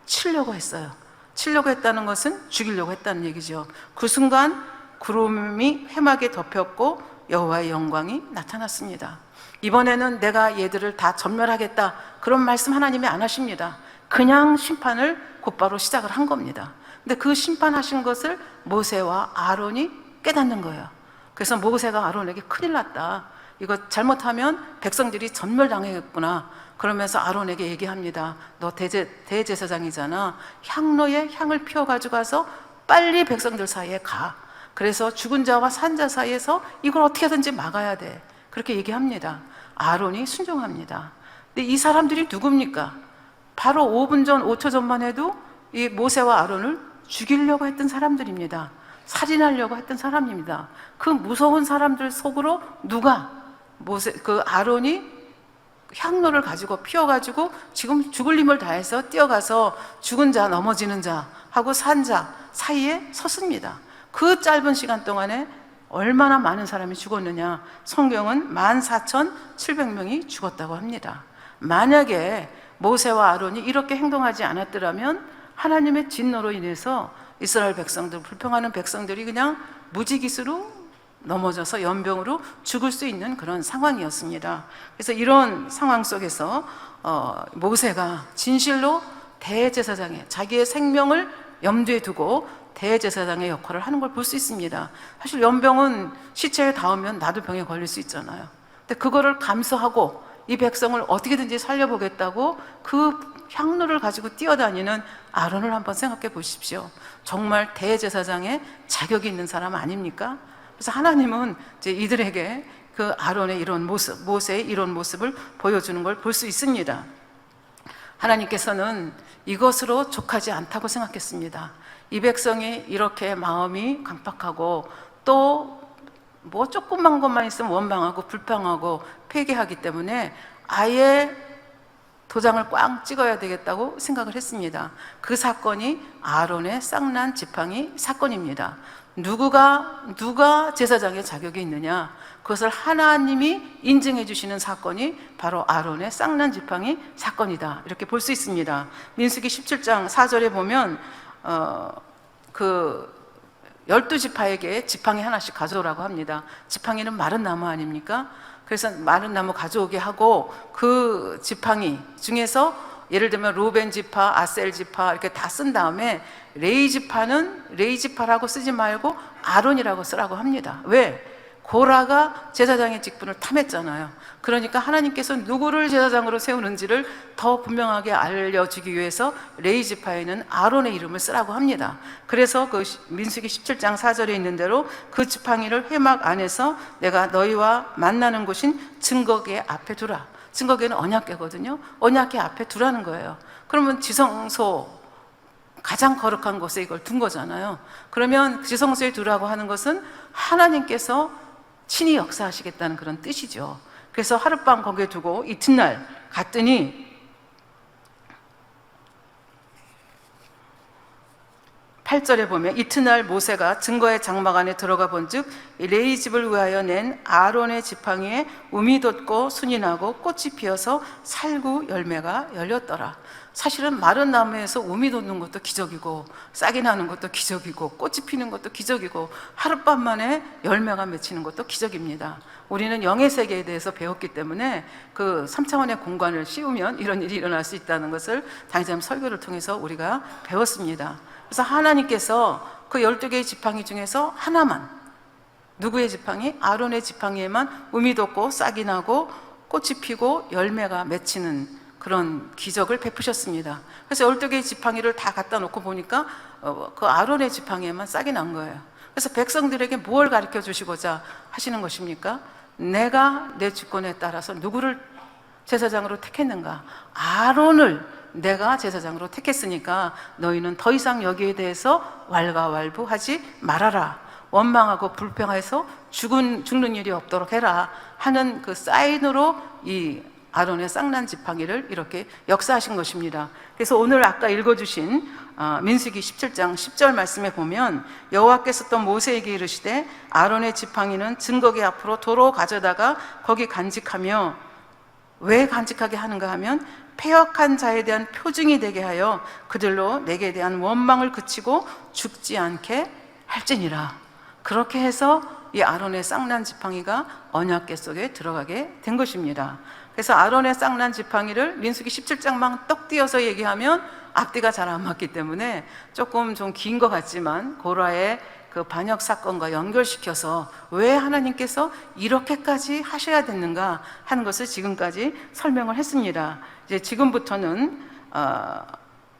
치려고 했어요. 치려고 했다는 것은 죽이려고 했다는 얘기죠. 그 순간 구름이 회막에 덮였고 여호와의 영광이 나타났습니다. 이번에는 내가 얘들을 다 전멸하겠다 그런 말씀 하나님이 안 하십니다. 그냥 심판을 곧바로 시작을 한 겁니다. 근데 그 심판하신 것을 모세와 아론이 깨닫는 거예요. 그래서 모세가 아론에게 큰일 났다, 이거 잘못하면 백성들이 전멸당하겠구나 그러면서 아론에게 얘기합니다. 너 대제사장이잖아. 향로에 향을 피워가지고 가서 빨리 백성들 사이에 가. 그래서 죽은 자와 산 자 사이에서 이걸 어떻게든지 막아야 돼. 그렇게 얘기합니다. 아론이 순종합니다. 근데 이 사람들이 누굽니까? 바로 5분 전, 5초 전만 해도 이 모세와 아론을 죽이려고 했던 사람들입니다. 살인하려고 했던 사람입니다. 그 무서운 사람들 속으로 누가 아론이 향로를 가지고 피워가지고 지금 죽을 힘을 다해서 뛰어가서 죽은 자, 넘어지는 자 하고 산 자 사이에 섰습니다. 그 짧은 시간 동안에 얼마나 많은 사람이 죽었느냐? 성경은 14,700명이 죽었다고 합니다. 만약에 모세와 아론이 이렇게 행동하지 않았더라면 하나님의 진노로 인해서 이스라엘 백성들, 불평하는 백성들이 그냥 무지깃으로 넘어져서 연병으로 죽을 수 있는 그런 상황이었습니다. 그래서 이런 상황 속에서 모세가 진실로 대제사장의 자기의 생명을 염두에 두고 대제사장의 역할을 하는 걸 볼 수 있습니다. 사실 연병은 시체에 닿으면 나도 병에 걸릴 수 있잖아요. 근데 그거를 감수하고 이 백성을 어떻게든지 살려보겠다고 그 향로를 가지고 뛰어다니는 아론을 한번 생각해 보십시오. 정말 대제사장의 자격이 있는 사람 아닙니까? 그래서 하나님은 이제 이들에게 그 아론의 이런 모습, 모세의 이런 모습을 보여주는 걸 볼 수 있습니다. 하나님께서는 이것으로 족하지 않다고 생각했습니다. 이 백성이 이렇게 마음이 강팍하고 또 뭐 조그만 것만 있으면 원망하고 불평하고 폐기하기 때문에 아예 도장을 꽝 찍어야 되겠다고 생각을 했습니다. 그 사건이 아론의 쌍난 지팡이 사건입니다. 누가 제사장의 자격이 있느냐? 그것을 하나님이 인증해 주시는 사건이 바로 아론의 쌍난 지팡이 사건이다, 이렇게 볼 수 있습니다. 민수기 17장 4절에 보면 그 12지파에게 지팡이 하나씩 가져오라고 합니다. 지팡이는 마른 나무 아닙니까? 그래서 마른 나무 가져오게 하고 그 지팡이 중에서 예를 들면 루벤 지파, 아셀 지파 이렇게 다 쓴 다음에 레위 지파는 레위 지파라고 쓰지 말고 아론이라고 쓰라고 합니다. 왜? 고라가 제사장의 직분을 탐했잖아요. 그러니까 하나님께서 누구를 제사장으로 세우는지를 더 분명하게 알려주기 위해서 레위 지파에는 아론의 이름을 쓰라고 합니다. 그래서 그 민수기 17장 4절에 있는 대로 그 지팡이를 회막 안에서 내가 너희와 만나는 곳인 증거궤 앞에 두라. 증거궤는 언약궤거든요. 언약궤 앞에 두라는 거예요. 그러면 지성소 가장 거룩한 곳에 이걸 둔 거잖아요. 그러면 지성소에 두라고 하는 것은 하나님께서 친히 역사하시겠다는 그런 뜻이죠. 그래서 하룻밤 거기에 두고 이튿날 갔더니 8절에 보면 이튿날 모세가 증거의 장막 안에 들어가 본즉 레위 집을 위하여 낸 아론의 지팡이에 움이 돋고 순이 나고 꽃이 피어서 살구 열매가 열렸더라. 사실은 마른 나무에서 움이 돋는 것도 기적이고 싹이 나는 것도 기적이고 꽃이 피는 것도 기적이고 하룻밤 만에 열매가 맺히는 것도 기적입니다. 우리는 영의 세계에 대해서 배웠기 때문에 그 3차원의 공간을 씌우면 이런 일이 일어날 수 있다는 것을 당장 설교를 통해서 우리가 배웠습니다. 그래서 하나님께서 그 12개의 지팡이 중에서 하나만, 누구의 지팡이? 아론의 지팡이에만 움이 돋고 싹이 나고 꽃이 피고 열매가 맺히는 그런 기적을 베푸셨습니다. 그래서 12개의 지팡이를 다 갖다 놓고 보니까 그 아론의 지팡이에만 싹이 난 거예요. 그래서 백성들에게 뭘 가르쳐 주시고자 하시는 것입니까? 내가 내 주권에 따라서 누구를 제사장으로 택했는가? 아론을 내가 제사장으로 택했으니까 너희는 더 이상 여기에 대해서 왈가왈부하지 말아라. 원망하고 불평해서 죽는 일이 없도록 해라 하는 그 사인으로 이 아론의 쌍난 지팡이를 이렇게 역사하신 것입니다. 그래서 오늘 아까 읽어주신 민수기 17장 10절 말씀에 보면 여호와께서 또 모세에게 이르시되 아론의 지팡이는 증거궤 앞으로 도로 가져다가 거기 간직하며, 왜 간직하게 하는가 하면 패역한 자에 대한 표징이 되게 하여 그들로 내게 대한 원망을 그치고 죽지 않게 할지니라. 그렇게 해서 이 아론의 쌍난 지팡이가 언약궤 속에 들어가게 된 것입니다. 그래서 아론의 쌍난 지팡이를 민수기 17장만 떡 띄어서 얘기하면 앞뒤가 잘 안 맞기 때문에 조금 좀 긴 것 같지만 고라의 그 반역 사건과 연결시켜서 왜 하나님께서 이렇게까지 하셔야 됐는가 하는 것을 지금까지 설명을 했습니다. 이제 지금부터는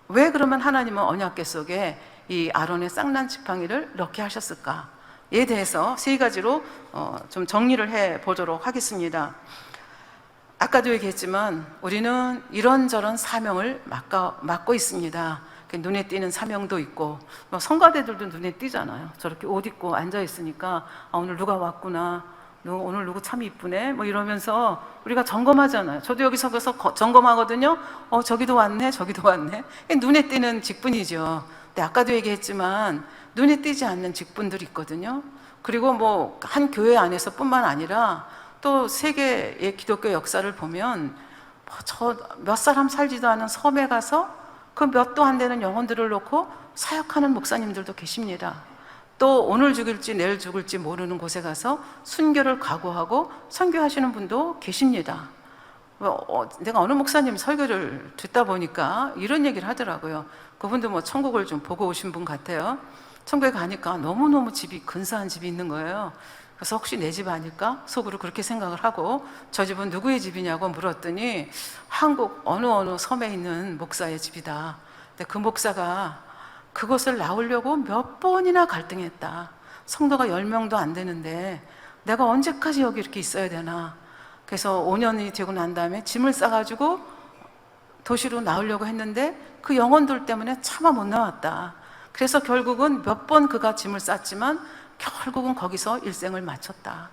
왜 그러면 하나님은 언약궤 속에 이 아론의 쌍난 지팡이를 넣게 하셨을까에 대해서 세 가지로 좀 정리를 해 보도록 하겠습니다. 아까도 얘기했지만 우리는 이런저런 사명을 맡고 있습니다. 눈에 띄는 사명도 있고, 성가대들도 눈에 띄잖아요. 저렇게 옷 입고 앉아 있으니까 오늘 누가 왔구나, 오늘 누구 참 이쁘네, 뭐 이러면서 우리가 점검하잖아요. 저도 여기서 점검하거든요. 저기도 왔네, 저기도 왔네. 눈에 띄는 직분이죠. 근데 아까도 얘기했지만 눈에 띄지 않는 직분들이 있거든요. 그리고 뭐 한 교회 안에서뿐만 아니라 또 세계의 기독교 역사를 보면 저 몇 사람 살지도 않은 섬에 가서 그 몇도 안 되는 영혼들을 놓고 사역하는 목사님들도 계십니다. 또 오늘 죽일지 내일 죽을지 모르는 곳에 가서 순교를 각오하고 선교하시는 분도 계십니다. 내가 어느 목사님 설교를 듣다 보니까 이런 얘기를 하더라고요. 그분도 뭐 천국을 좀 보고 오신 분 같아요. 천국에 가니까 너무너무 집이 근사한 집이 있는 거예요. 그래서 혹시 내 집 아닐까? 속으로 그렇게 생각을 하고 저 집은 누구의 집이냐고 물었더니 한국 어느 섬에 있는 목사의 집이다. 근데 그 목사가 그곳을 나오려고 몇 번이나 갈등했다. 성도가 10명도 안 되는데 내가 언제까지 여기 이렇게 있어야 되나. 그래서 5년이 되고 난 다음에 짐을 싸가지고 도시로 나오려고 했는데 그 영혼들 때문에 차마 못 나왔다. 그래서 결국은 몇 번 그가 짐을 쌌지만 결국은 거기서 일생을 마쳤다.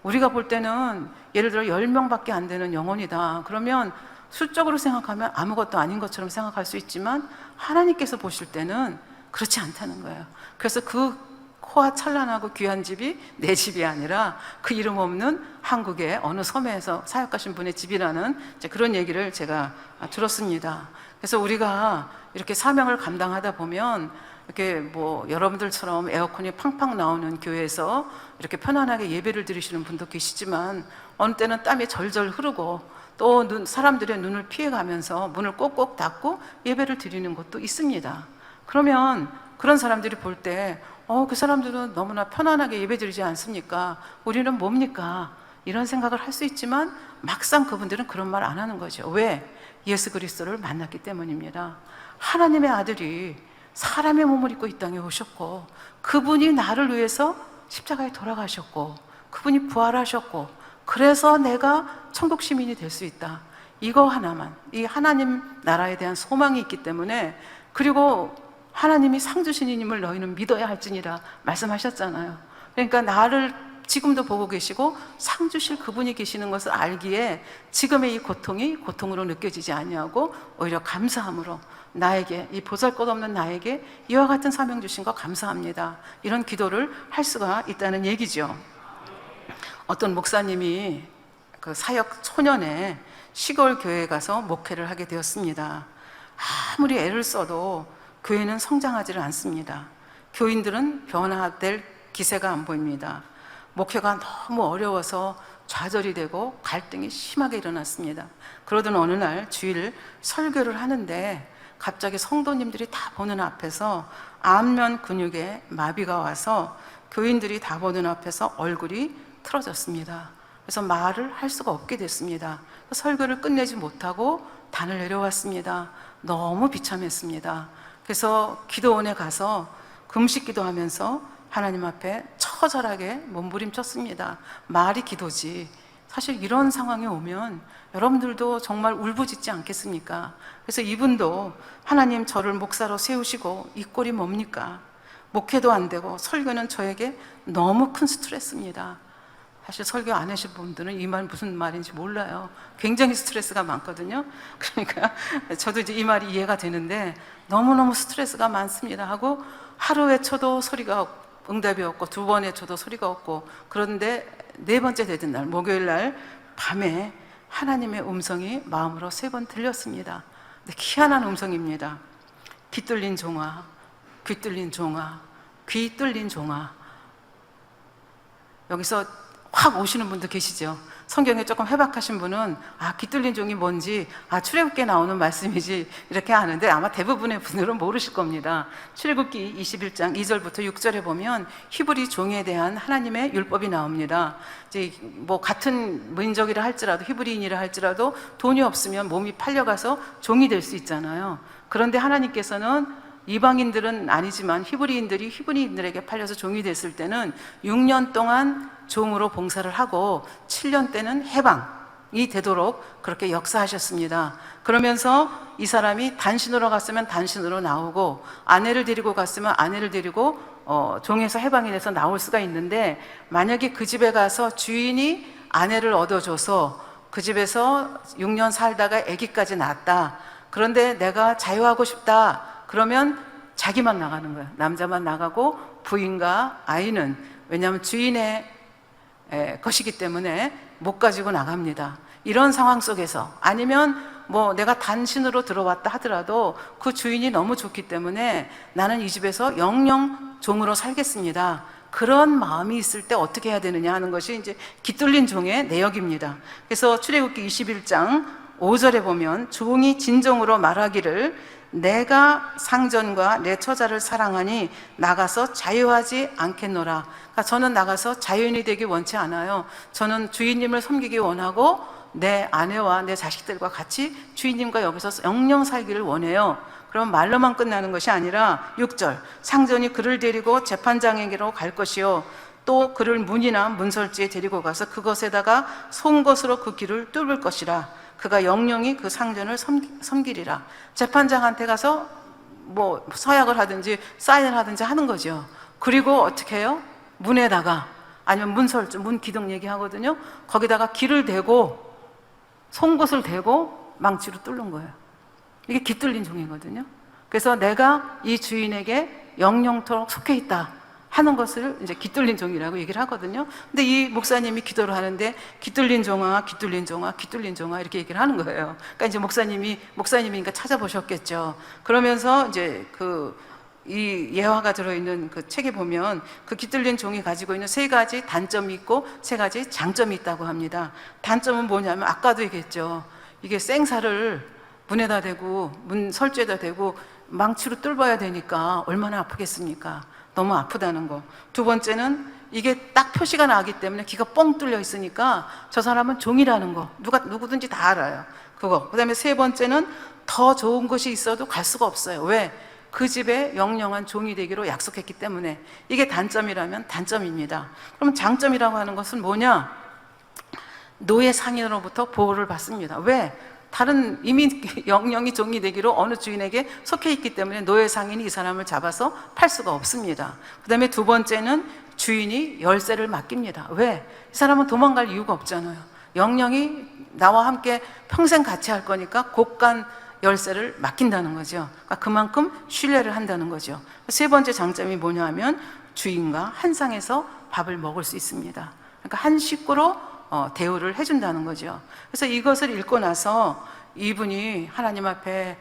우리가 볼 때는 예를 들어 10명밖에 안 되는 영혼이다. 그러면 수적으로 생각하면 아무것도 아닌 것처럼 생각할 수 있지만 하나님께서 보실 때는 그렇지 않다는 거예요. 그래서 그 호화 찬란하고 귀한 집이 내 집이 아니라 그 이름 없는 한국의 어느 섬에서 사역하신 분의 집이라는 그런 얘기를 제가 들었습니다. 그래서 우리가 이렇게 사명을 감당하다 보면 이렇게 뭐 여러분들처럼 에어컨이 팡팡 나오는 교회에서 이렇게 편안하게 예배를 드리시는 분도 계시지만 어느 때는 땀이 절절 흐르고 또 사람들의 눈을 피해가면서 문을 꼭꼭 닫고 예배를 드리는 곳도 있습니다. 그러면 그런 사람들이 볼 때 그 사람들은 너무나 편안하게 예배 드리지 않습니까? 우리는 뭡니까? 이런 생각을 할 수 있지만 막상 그분들은 그런 말 안 하는 거죠. 왜? 예수 그리스도를 만났기 때문입니다. 하나님의 아들이 사람의 몸을 입고 이 땅에 오셨고 그분이 나를 위해서 십자가에 돌아가셨고 그분이 부활하셨고 그래서 내가 천국 시민이 될 수 있다. 이거 하나만, 이 하나님 나라에 대한 소망이 있기 때문에, 그리고 하나님이 상 주시님을 너희는 믿어야 할지니라 말씀하셨잖아요. 그러니까 나를 지금도 보고 계시고 상 주실 그분이 계시는 것을 알기에 지금의 이 고통이 고통으로 느껴지지 아니하고 오히려 감사함으로, 나에게, 이 보잘것없는 나에게 이와 같은 사명 주신 거 감사합니다, 이런 기도를 할 수가 있다는 얘기죠. 어떤 목사님이 그 사역 초년에 시골 교회에 가서 목회를 하게 되었습니다. 아무리 애를 써도 교회는 성장하지를 않습니다. 교인들은 변화될 기세가 안 보입니다. 목회가 너무 어려워서 좌절이 되고 갈등이 심하게 일어났습니다. 그러던 어느 날 주일 설교를 하는데 갑자기 성도님들이 다 보는 앞에서 안면 근육에 마비가 와서 교인들이 다 보는 앞에서 얼굴이 틀어졌습니다. 그래서 말을 할 수가 없게 됐습니다. 설교를 끝내지 못하고 단을 내려왔습니다. 너무 비참했습니다. 그래서 기도원에 가서 금식 기도하면서 하나님 앞에 처절하게 몸부림쳤습니다. 말이 기도지. 사실 이런 상황에 오면 여러분들도 정말 울부짖지 않겠습니까? 그래서 이분도 하나님 저를 목사로 세우시고 이 꼴이 뭡니까? 목회도 안 되고 설교는 저에게 너무 큰 스트레스입니다. 사실 설교 안 하신 분들은 이 말 무슨 말인지 몰라요. 굉장히 스트레스가 많거든요. 그러니까 저도 이제 이 말이 이해가 되는데 너무너무 스트레스가 많습니다 하고 하루 외쳐도 소리가 응답이 없고 두 번 외쳐도 소리가 없고, 그런데 네 번째 되던 날 목요일 날 밤에 하나님의 음성이 마음으로 3번 들렸습니다. 근데 희한한 음성입니다. 귀 뚫린 종아, 귀 뚫린 종아, 귀 뚫린 종아. 여기서 확 오시는 분도 계시죠. 성경에 조금 해박하신 분은 귀 뚫린 종이 뭔지 출애굽기에 나오는 말씀이지 이렇게 아는데 아마 대부분의 분들은 모르실 겁니다. 출애굽기 21장 2절부터 6절에 보면 히브리 종에 대한 하나님의 율법이 나옵니다. 이제 뭐 같은 민족이라 할지라도, 히브리인이라 할지라도 돈이 없으면 몸이 팔려가서 종이 될 수 있잖아요. 그런데 하나님께서는 이방인들은 아니지만 히브리인들이 히브리인들에게 팔려서 종이 됐을 때는 6년 동안 종으로 봉사를 하고 7년 때는 해방이 되도록 그렇게 역사하셨습니다. 그러면서 이 사람이 단신으로 갔으면 단신으로 나오고 아내를 데리고 갔으면 아내를 데리고 종에서 해방이 돼서 나올 수가 있는데, 만약에 그 집에 가서 주인이 아내를 얻어줘서 그 집에서 6년 살다가 아기까지 낳았다. 그런데 내가 자유하고 싶다. 그러면 자기만 나가는 거예요. 남자만 나가고 부인과 아이는, 왜냐하면 주인의 것이기 때문에 못 가지고 나갑니다. 이런 상황 속에서, 아니면 뭐 내가 단신으로 들어왔다 하더라도 그 주인이 너무 좋기 때문에 나는 이 집에서 영영 종으로 살겠습니다. 그런 마음이 있을 때 어떻게 해야 되느냐 하는 것이 이제 깃들린 종의 내역입니다. 그래서 출애굽기 21장 5절에 보면 종이 진종으로 말하기를 내가 상전과 내 처자를 사랑하니 나가서 자유하지 않겠노라. 그러니까 저는 나가서 자유인이 되기 원치 않아요. 저는 주인님을 섬기기 원하고 내 아내와 내 자식들과 같이 주인님과 여기서 영영 살기를 원해요. 그럼 말로만 끝나는 것이 아니라 6절 상전이 그를 데리고 재판장에게로 갈 것이요 또 그를 문이나 문설지에 데리고 가서 그것에다가 송것으로 그 길을 뚫을 것이라. 그가 영영이 그 상전을 섬기리라. 재판장한테 가서 뭐 서약을 하든지 사인을 하든지 하는 거죠. 그리고 어떻게 해요? 문에다가 아니면 문설주, 문 기둥 얘기하거든요. 거기다가 길을 대고 송곳을 대고 망치로 뚫는 거예요. 이게 깃들린 종이거든요. 그래서 내가 이 주인에게 영영토록 속해 있다 하는 것을 이제 깃들린 종이라고 얘기를 하거든요. 근데 이 목사님이 기도를 하는데 깃들린 종아, 깃들린 종아, 깃들린 종아 이렇게 얘기를 하는 거예요. 그러니까 이제 목사님이니까 찾아보셨겠죠. 그러면서 이제 이 예화가 들어있는 그 책에 보면 그 깃들린 종이 가지고 있는 세 가지 단점이 있고 세 가지 장점이 있다고 합니다. 단점은 뭐냐면 아까도 얘기했죠. 이게 생사를 문에다 대고 문 설주에다 대고 망치로 뚫어야 되니까 얼마나 아프겠습니까? 너무 아프다는 거. 두 번째는 이게 딱 표시가 나기 때문에 귀가 뻥 뚫려 있으니까 저 사람은 종이라는 거 누구든지 다 알아요. 그거. 그 다음에 세 번째는 더 좋은 것이 있어도 갈 수가 없어요. 왜? 그 집에 영영한 종이 되기로 약속했기 때문에. 이게 단점이라면 단점입니다. 그럼 장점이라고 하는 것은 뭐냐? 노예 상인으로부터 보호를 받습니다. 왜? 다른 이미 영영이 종이 되기로 어느 주인에게 속해 있기 때문에 노예 상인이 이 사람을 잡아서 팔 수가 없습니다. 그 다음에 두 번째는 주인이 열쇠를 맡깁니다. 왜? 이 사람은 도망갈 이유가 없잖아요. 영영이 나와 함께 평생 같이 할 거니까 곳간 열쇠를 맡긴다는 거죠. 그러니까 그만큼 신뢰를 한다는 거죠. 세 번째 장점이 뭐냐 하면 주인과 한 상에서 밥을 먹을 수 있습니다. 그러니까 한 식구로 대우를 해준다는 거죠. 그래서 이것을 읽고 나서 이분이 하나님 앞에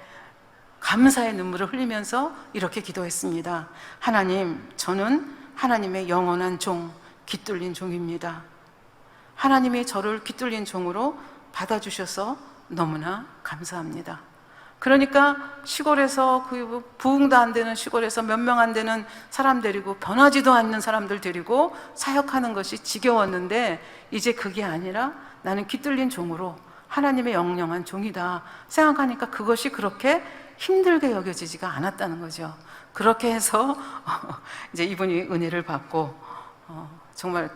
감사의 눈물을 흘리면서 이렇게 기도했습니다. 하나님, 저는 하나님의 영원한 종, 깃들린 종입니다. 하나님이 저를 깃들린 종으로 받아주셔서 너무나 감사합니다. 그러니까 시골에서 부흥도 안 되는 시골에서 몇 명 안 되는 사람 데리고 변하지도 않는 사람들 데리고 사역하는 것이 지겨웠는데 이제 그게 아니라 나는 깃들린 종으로 하나님의 영영한 종이다 생각하니까 그것이 그렇게 힘들게 여겨지지가 않았다는 거죠. 그렇게 해서 이제 이분이 은혜를 받고 정말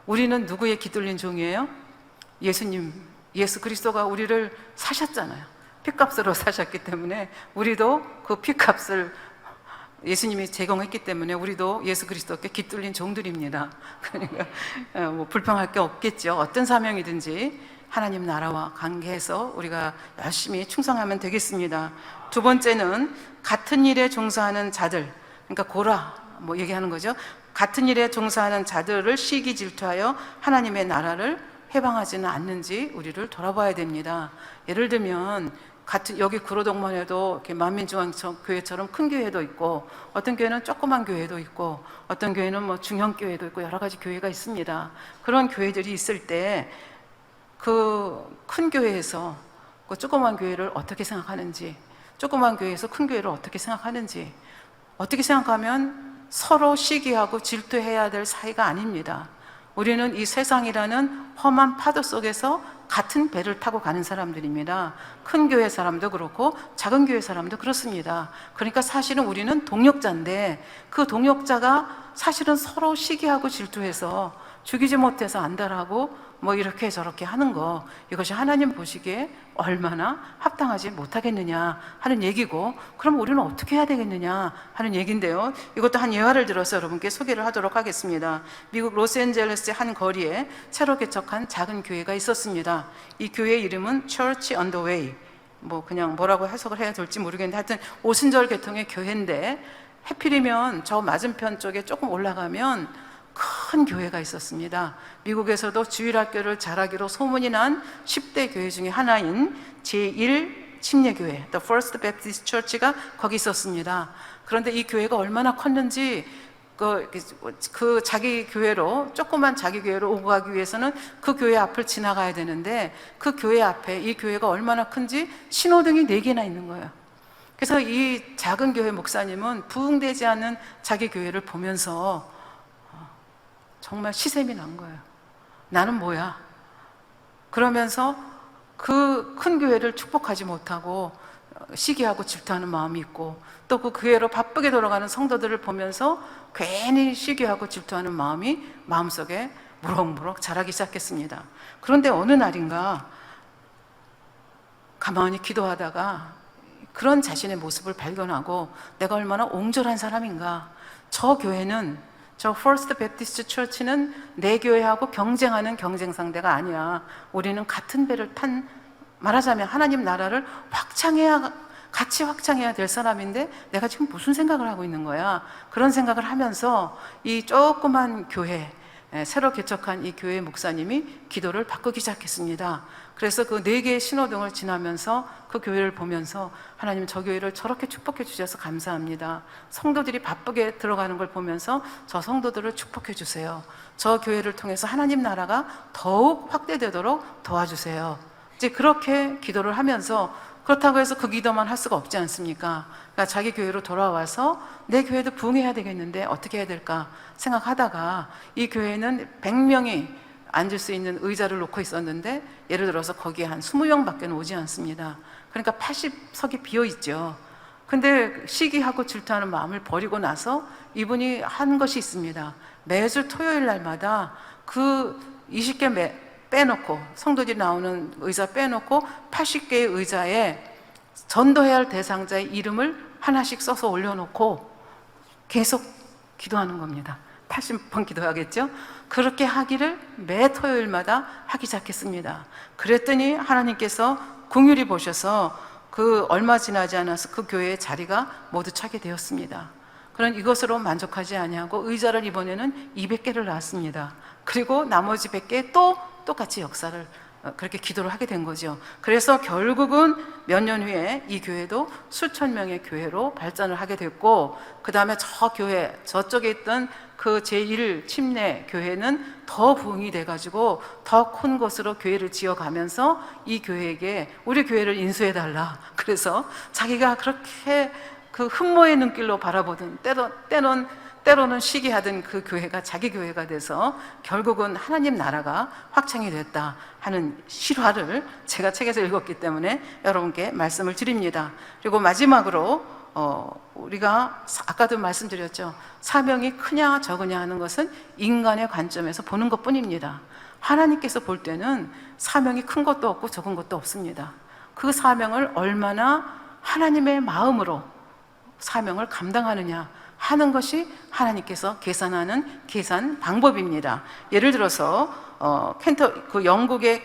우리는 누구의 깃들린 종이에요? 예수 그리스도가 우리를 사셨잖아요. 피값으로 사셨기 때문에 우리도 그 피값을 예수님이 제공했기 때문에 우리도 예수 그리스도께 깃들린 종들입니다. 그러니까 뭐 불평할 게 없겠죠. 어떤 사명이든지 하나님 나라와 관계해서 우리가 열심히 충성하면 되겠습니다. 두 번째는 같은 일에 종사하는 자들, 그러니까 고라 뭐 얘기하는 거죠. 같은 일에 종사하는 자들을 시기 질투하여 하나님의 나라를 해방하지는 않는지 우리를 돌아봐야 됩니다. 예를 들면 여기 구로동만에도 이렇게 만민중앙교회처럼 큰 교회도 있고 어떤 교회는 조그만 교회도 있고 어떤 교회는 뭐 중형 교회도 있고 여러 가지 교회가 있습니다. 그런 교회들이 있을 때 그 큰 교회에서 그 조그만 교회를 어떻게 생각하는지, 조그만 교회에서 큰 교회를 어떻게 생각하는지, 어떻게 생각하면 서로 시기하고 질투해야 될 사이가 아닙니다. 우리는 이 세상이라는 험한 파도 속에서 같은 배를 타고 가는 사람들입니다. 큰 교회 사람도 그렇고 작은 교회 사람도 그렇습니다. 그러니까 사실은 우리는 동역자인데 그 동역자가 사실은 서로 시기하고 질투해서 죽이지 못해서 안달하고 뭐 이렇게 저렇게 하는 거, 이것이 하나님 보시기에 얼마나 합당하지 못하겠느냐 하는 얘기고, 그럼 우리는 어떻게 해야 되겠느냐 하는 얘기인데요. 이것도 한 예화를 들어서 여러분께 소개를 하도록 하겠습니다. 미국 로스앤젤레스의 한 거리에 새로 개척한 작은 교회가 있었습니다. 이 교회 이름은 Church on the Way, 뭐 그냥 뭐라고 해석을 해야 될지 모르겠는데 하여튼 오순절 계통의 교회인데, 해필이면 저 맞은편 쪽에 조금 올라가면 큰 교회가 있었습니다. 미국에서도 주일학교를 잘하기로 소문이 난 10대 교회 중에 하나인 제1 침례교회, The First Baptist Church가 거기 있었습니다. 그런데 이 교회가 얼마나 컸는지 그 자기 교회로, 조그만 자기 교회로 오고 가기 위해서는 그 교회 앞을 지나가야 되는데, 그 교회 앞에 이 교회가 얼마나 큰지 신호등이 4개나 있는 거예요. 그래서 이 작은 교회 목사님은 부흥되지 않는 자기 교회를 보면서 정말 시샘이 난 거예요. 나는 뭐야? 그러면서 그 큰 교회를 축복하지 못하고 시기하고 질투하는 마음이 있고, 또 그 교회로 바쁘게 돌아가는 성도들을 보면서 괜히 시기하고 질투하는 마음이 마음속에 무럭무럭 자라기 시작했습니다. 그런데 어느 날인가 가만히 기도하다가 그런 자신의 모습을 발견하고, 내가 얼마나 옹졸한 사람인가. 저 교회는, 저 First Baptist Church는 내 교회하고 경쟁하는 경쟁 상대가 아니야. 우리는 같은 배를 탄, 말하자면 하나님 나라를 같이 확장해야 될 사람인데 내가 지금 무슨 생각을 하고 있는 거야. 그런 생각을 하면서 이 조그만 교회, 새로 개척한 이 교회 목사님이 기도를 바꾸기 시작했습니다. 그래서 그 4개의 신호등을 지나면서 그 교회를 보면서, 하나님 저 교회를 저렇게 축복해 주셔서 감사합니다. 성도들이 바쁘게 들어가는 걸 보면서 저 성도들을 축복해 주세요. 저 교회를 통해서 하나님 나라가 더욱 확대되도록 도와주세요. 이제 그렇게 기도를 하면서, 그렇다고 해서 그 기도만 할 수가 없지 않습니까? 그러니까 자기 교회로 돌아와서 내 교회도 부흥해야 되겠는데 어떻게 해야 될까 생각하다가, 이 교회는 100명이 앉을 수 있는 의자를 놓고 있었는데 예를 들어서 거기에 한 20명밖에 오지 않습니다. 그러니까 80석이 비어 있죠. 근데 시기하고 질투하는 마음을 버리고 나서 이분이 한 것이 있습니다. 매주 토요일 날마다 그 20개 빼놓고, 성도들이 나오는 의자 빼놓고 80개의 의자에 전도해야 할 대상자의 이름을 하나씩 써서 올려놓고 계속 기도하는 겁니다. 80번 기도하겠죠? 그렇게 하기를 매 토요일마다 하기 시작했습니다. 그랬더니 하나님께서 긍휼히 보셔서 그 얼마 지나지 않아서 그 교회의 자리가 모두 차게 되었습니다. 그런 이것으로 만족하지 아니하고 의자를 이번에는 200개를 놨습니다. 그리고 나머지 100개 또 똑같이 역사를 그렇게 기도를 하게 된 거죠. 그래서 결국은 몇 년 후에 이 교회도 수천 명의 교회로 발전을 하게 됐고, 그 다음에 저 교회, 저쪽에 있던 그 제1 침례 교회는 더 부흥이 돼가지고 더 큰 곳으로 교회를 지어가면서 이 교회에게 우리 교회를 인수해달라. 그래서 자기가 그렇게 그 흠모의 눈길로 바라보던, 때로는 시기하던 그 교회가 자기 교회가 돼서 결국은 하나님 나라가 확장이 됐다 하는 실화를 제가 책에서 읽었기 때문에 여러분께 말씀을 드립니다. 그리고 마지막으로 우리가 아까도 말씀드렸죠. 사명이 크냐 적으냐 하는 것은 인간의 관점에서 보는 것뿐입니다. 하나님께서 볼 때는 사명이 큰 것도 없고 적은 것도 없습니다. 그 사명을 얼마나 하나님의 마음으로 사명을 감당하느냐 하는 것이 하나님께서 계산하는 계산 방법입니다. 예를 들어서 영국의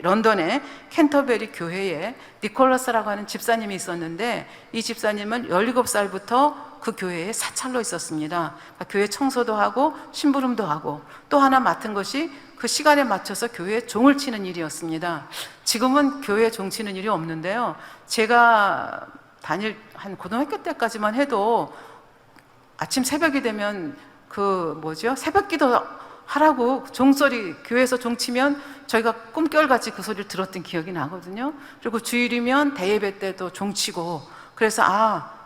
런던의 캔터베리 교회에 니콜라스라고 하는 집사님이 있었는데, 이 집사님은 17살부터 그 교회에 사찰로 있었습니다. 그러니까 교회 청소도 하고 심부름도 하고, 또 하나 맡은 것이 그 시간에 맞춰서 교회에 종을 치는 일이었습니다. 지금은 교회에 종 치는 일이 없는데요, 제가 한 고등학교 때까지만 해도 아침 새벽이 되면 새벽 기도 하라고 종소리, 교회에서 종치면 저희가 꿈결같이 그 소리를 들었던 기억이 나거든요. 그리고 주일이면 대예배 때도 종치고, 그래서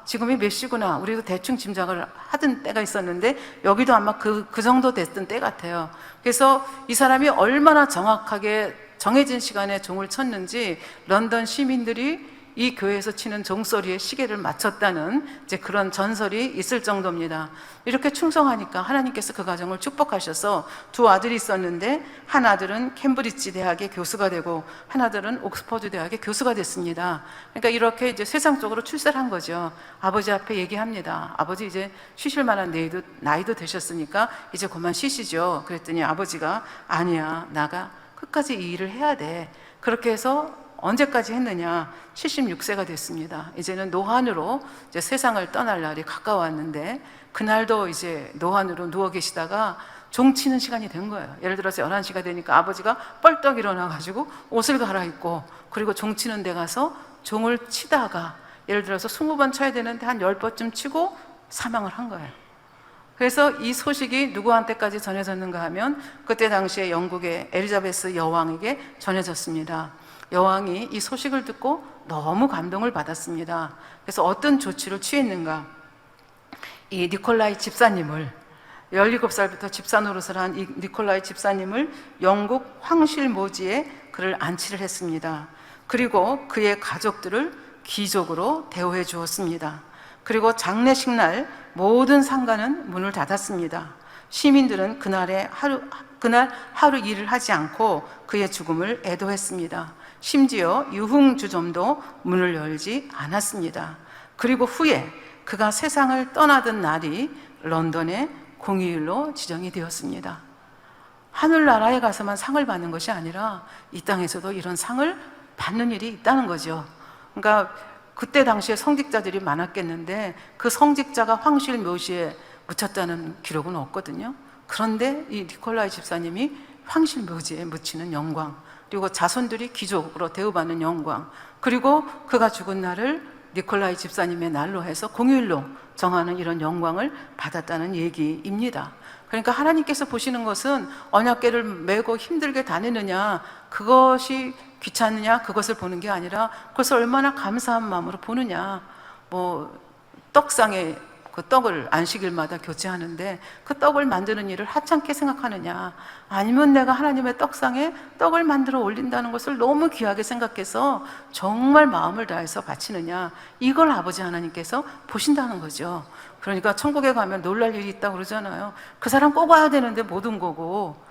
지금이 몇 시구나 우리도 대충 짐작을 하던 때가 있었는데, 여기도 아마 그 정도 됐던 때 같아요. 그래서 이 사람이 얼마나 정확하게 정해진 시간에 종을 쳤는지 런던 시민들이 이 교회에서 치는 종소리에 시계를 맞췄다는 이제 그런 전설이 있을 정도입니다. 이렇게 충성하니까 하나님께서 그 가정을 축복하셔서 2 아들이 있었는데, 한 아들은 캠브리지 대학의 교수가 되고 한 아들은 옥스퍼드 대학의 교수가 됐습니다. 그러니까 이렇게 이제 세상적으로 출세를 한 거죠. 아버지 앞에 얘기합니다. 아버지 이제 쉬실 만한 나이도 되셨으니까 이제 그만 쉬시죠. 그랬더니 아버지가 아니야, 나가 끝까지 이 일을 해야 돼. 그렇게 해서 언제까지 했느냐? 76세가 됐습니다. 이제는 노환으로 이제 세상을 떠날 날이 가까웠는데, 그날도 이제 노안으로 누워 계시다가 종 치는 시간이 된 거예요. 예를 들어서 11시가 되니까 아버지가 뻘떡 일어나가지고 옷을 갈아입고 그리고 종 치는 데 가서 종을 치다가 예를 들어서 20번 쳐야 되는데 한 10번쯤 치고 사망을 한 거예요. 그래서 이 소식이 누구한테까지 전해졌는가 하면 그때 당시에 영국의 엘리자베스 여왕에게 전해졌습니다. 여왕이 이 소식을 듣고 너무 감동을 받았습니다. 그래서 어떤 조치를 취했는가? 이 니콜라이 집사님을 17살부터 집사 노릇을 한 이 니콜라이 집사님을 영국 황실 모지에 그를 안치를 했습니다. 그리고 그의 가족들을 귀족으로 대우해 주었습니다. 그리고 장례식 날 모든 상가는 문을 닫았습니다. 시민들은 그날 하루 일을 하지 않고 그의 죽음을 애도했습니다. 심지어 유흥주점도 문을 열지 않았습니다. 그리고 후에 그가 세상을 떠나던 날이 런던의 공휴일로 지정이 되었습니다. 하늘나라에 가서만 상을 받는 것이 아니라 이 땅에서도 이런 상을 받는 일이 있다는 거죠. 그러니까 그때 당시에 성직자들이 많았겠는데 그 성직자가 황실 묘지에 묻혔다는 기록은 없거든요. 그런데 이 니콜라이 집사님이 황실 묘지에 묻히는 영광, 그리고 자손들이 귀족으로 대우받는 영광, 그리고 그가 죽은 날을 니콜라이 집사님의 날로 해서 공휴일로 정하는 이런 영광을 받았다는 얘기입니다. 그러니까 하나님께서 보시는 것은 언약궤를 메고 힘들게 다니느냐, 그것이 귀찮느냐, 그것을 보는 게 아니라 그것을 얼마나 감사한 마음으로 보느냐. 떡상에 그 떡을 안식일마다 교체하는데 그 떡을 만드는 일을 하찮게 생각하느냐, 아니면 내가 하나님의 떡상에 떡을 만들어 올린다는 것을 너무 귀하게 생각해서 정말 마음을 다해서 바치느냐, 이걸 아버지 하나님께서 보신다는 거죠. 그러니까 천국에 가면 놀랄 일이 있다고 그러잖아요. 그 사람 꼭 와야 되는데 못 온 거고,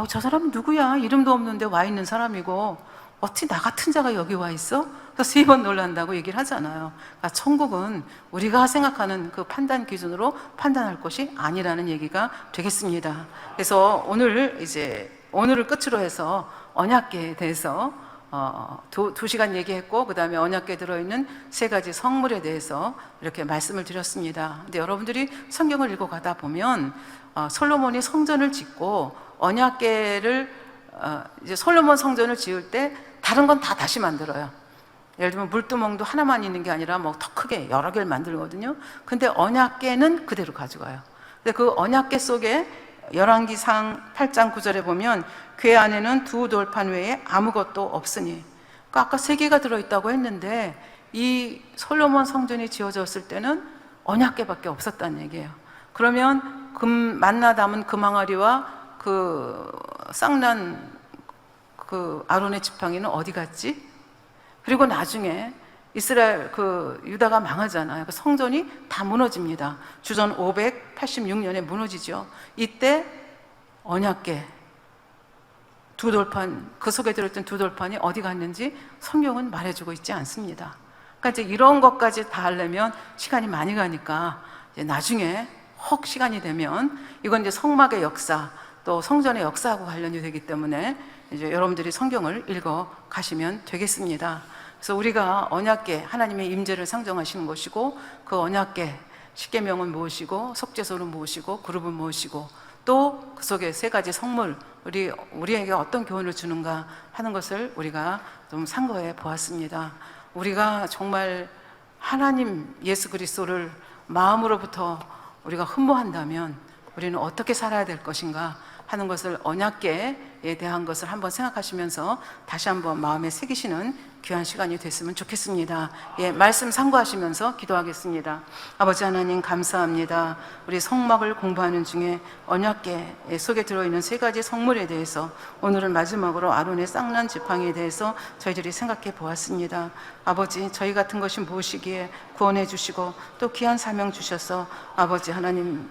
저 사람은 누구야? 이름도 없는데 와 있는 사람이고 어떻게 나 같은 자가 여기 와 있어? 그래서 3번 놀란다고 얘기를 하잖아요. 그러니까 천국은 우리가 생각하는 그 판단 기준으로 판단할 것이 아니라는 얘기가 되겠습니다. 그래서 오늘을 끝으로 해서 언약궤에 대해서 2시간 얘기했고, 그 다음에 언약궤에 들어있는 3가지 성물에 대해서 이렇게 말씀을 드렸습니다. 근데 여러분들이 성경을 읽어가다 보면 솔로몬이 성전을 짓고 언약궤를 이제 솔로몬 성전을 지을 때 다른 건 다 다시 만들어요. 예를 들면 물두멍도 하나만 있는 게 아니라 뭐 더 크게 여러 개를 만들거든요. 근데 언약궤는 그대로 가져가요. 근데 그 언약궤 속에 열왕기상 8장 9절에 보면 궤 안에는 2 돌판 외에 아무것도 없으니, 그러니까 아까 3개가 들어있다고 했는데 이 솔로몬 성전이 지어졌을 때는 언약궤밖에 없었다는 얘기예요. 그러면 만나 담은 금항아리와 그 쌍난 그 아론의 지팡이는 어디 갔지? 그리고 나중에 이스라엘 유다가 망하잖아요. 그 성전이 다 무너집니다. 주전 586년에 무너지죠. 이때 언약궤 2 돌판, 그 속에 들어있던 2 돌판이 어디 갔는지 성경은 말해주고 있지 않습니다. 그러니까 이제 이런 것까지 다 하려면 시간이 많이 가니까 이제 나중에 혹 시간이 되면 이건 이제 성막의 역사, 또 성전의 역사하고 관련이 되기 때문에 이제 여러분들이 성경을 읽어 가시면 되겠습니다. 그래서 우리가 언약궤, 하나님의 임재를 상정하시는 것이고, 그 언약궤 십계명은 무엇이고, 속죄소는 무엇이고, 그룹은 무엇이고, 또 그 속에 3가지 성물, 우리에게 어떤 교훈을 주는가 하는 것을 우리가 좀 상고해 보았습니다. 우리가 정말 하나님 예수 그리스도를 마음으로부터 우리가 흠모한다면 우리는 어떻게 살아야 될 것인가 하는 것을, 언약궤에 대한 것을 한번 생각하시면서 다시 한번 마음에 새기시는 귀한 시간이 됐으면 좋겠습니다. 말씀 상고하시면서 기도하겠습니다. 아버지 하나님, 감사합니다. 우리 성막을 공부하는 중에 언약궤 속에 들어있는 3가지 성물에 대해서, 오늘은 마지막으로 아론의 쌍난 지팡이에 대해서 저희들이 생각해 보았습니다. 아버지, 저희 같은 것이 무엇이기에 구원해 주시고 또 귀한 사명 주셔서 아버지 하나님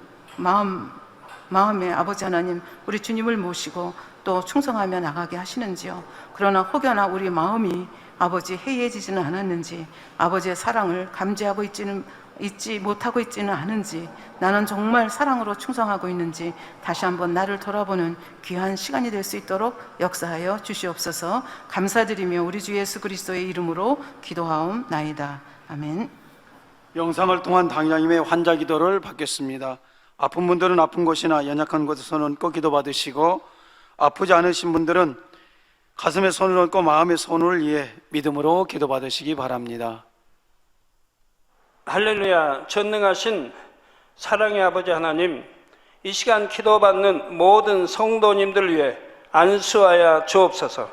마음에 아버지 하나님 우리 주님을 모시고 또 충성하며 나가게 하시는지요. 그러나 혹여나 우리 마음이 아버지 해이해지지는 않았는지, 아버지의 사랑을 감지하고 있지 못하고 있지는 않은지, 나는 정말 사랑으로 충성하고 있는지 다시 한번 나를 돌아보는 귀한 시간이 될 수 있도록 역사하여 주시옵소서. 감사드리며 우리 주 예수 그리스도의 이름으로 기도하옵나이다. 아멘. 영상을 통한 당장님의 환자 기도를 받겠습니다. 아픈 분들은 아픈 곳이나 연약한 곳에 손을 얹고 기도 받으시고, 아프지 않으신 분들은 가슴에 손을 얹고 마음의 손을 위해 믿음으로 기도 받으시기 바랍니다. 할렐루야. 전능하신 사랑의 아버지 하나님, 이 시간 기도받는 모든 성도님들 위해 안수하여 주옵소서.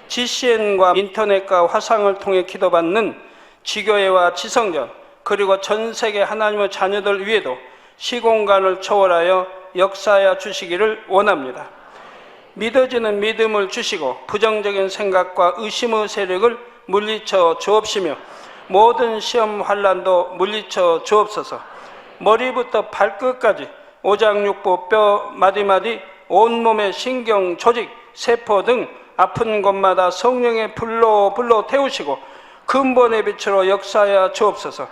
GCN과 인터넷과 화상을 통해 기도받는 지교회와 지성전, 그리고 전 세계 하나님의 자녀들 위에도 시공간을 초월하여 역사하여 주시기를 원합니다. 믿어지는 믿음을 주시고 부정적인 생각과 의심의 세력을 물리쳐 주옵시며 모든 시험 환난도 물리쳐 주옵소서. 머리부터 발끝까지 오장육부 뼈 마디마디 온몸의 신경 조직 세포 등 아픈 곳마다 성령의 불로 태우시고 근본의 빛으로 역사하여 주옵소서.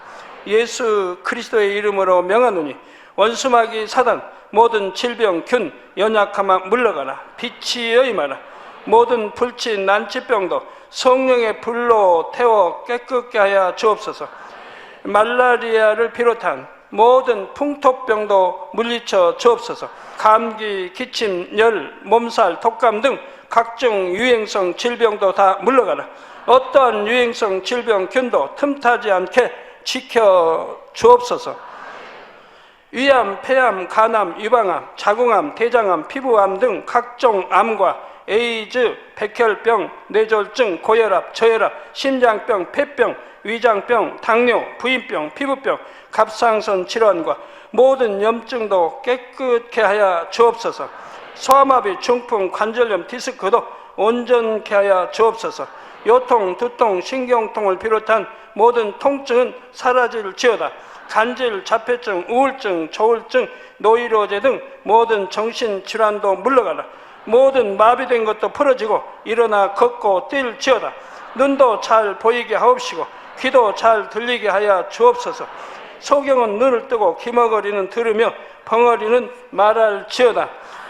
예수 그리스도의 이름으로 명하노니 원수마귀 사단 모든 질병 균 연약함아 물러가라. 빛이 임하라. 모든 불치 난치병도 성령의 불로 태워 깨끗게 하여 주옵소서. 말라리아를 비롯한 모든 풍토병도 물리쳐 주옵소서. 감기, 기침, 열, 몸살, 독감 등 각종 유행성 질병도 다 물러가라. 어떠한 유행성 질병 균도 틈타지 않게 지켜 주옵소서. 위암, 폐암, 간암, 유방암, 자궁암, 대장암, 피부암 등 각종 암과 에이즈, 백혈병, 뇌졸중, 고혈압, 저혈압, 심장병, 폐병, 위장병, 당뇨, 부인병, 피부병, 갑상선 질환과 모든 염증도 깨끗게 하여 주옵소서. 소아마비, 중풍, 관절염, 디스크도 온전케 하여 주옵소서. 요통, 두통, 신경통을 비롯한 모든 통증은 사라질지어다. 간질, 자폐증, 우울증, 조울증, 노이로제 등 모든 정신질환도 물러가라. 모든 마비된 것도 풀어지고 일어나 걷고 뛸지어다. 눈도 잘 보이게 하옵시고 귀도 잘 들리게 하여 주옵소서. 소경은 눈을 뜨고 기머거리는 들으며 벙어리는 말할지어다.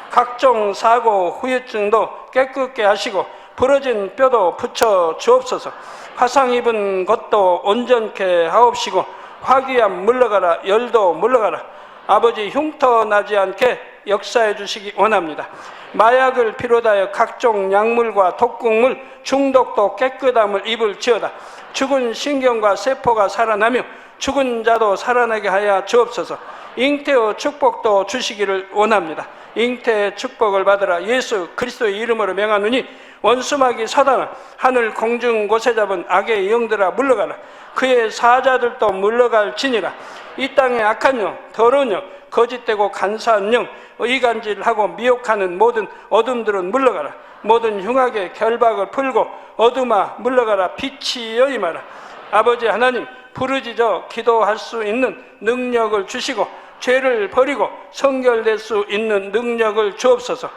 각종 사고, 후유증도 깨끗게 하시고 부러진 뼈도 붙여 주옵소서. 화상 입은 것도 온전케 하옵시고 화기암 물러가라. 열도 물러가라. 아버지 흉터 나지 않게 역사해 주시기 원합니다. 마약을 비롯하여 각종 약물과 독극물 중독도 깨끗함을 입을지어다. 죽은 신경과 세포가 살아나며 죽은 자도 살아나게 하여 주옵소서. 잉태의 축복도 주시기를 원합니다. 잉태의 축복을 받으라. 예수 그리스도의 이름으로 명하노니 원수마귀 사단아, 하늘 공중 곳에 잡은 악의 영들아 물러가라. 그의 사자들도 물러갈지니라. 이 땅의 악한 영, 더러운 영, 거짓되고 간사한 영, 이간질하고 미혹하는 모든 어둠들은 물러가라. 모든 흉악의 결박을 풀고 어둠아 물러가라. 빛이 임하라. 아버지 하나님, 부르짖어 기도할 수 있는 능력을 주시고 죄를 버리고 성결될 수 있는 능력을 주옵소서.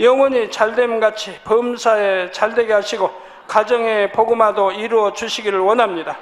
영원히 잘됨같이 범사에 잘되게 하시고 가정의 복음화도 이루어 주시기를 원합니다.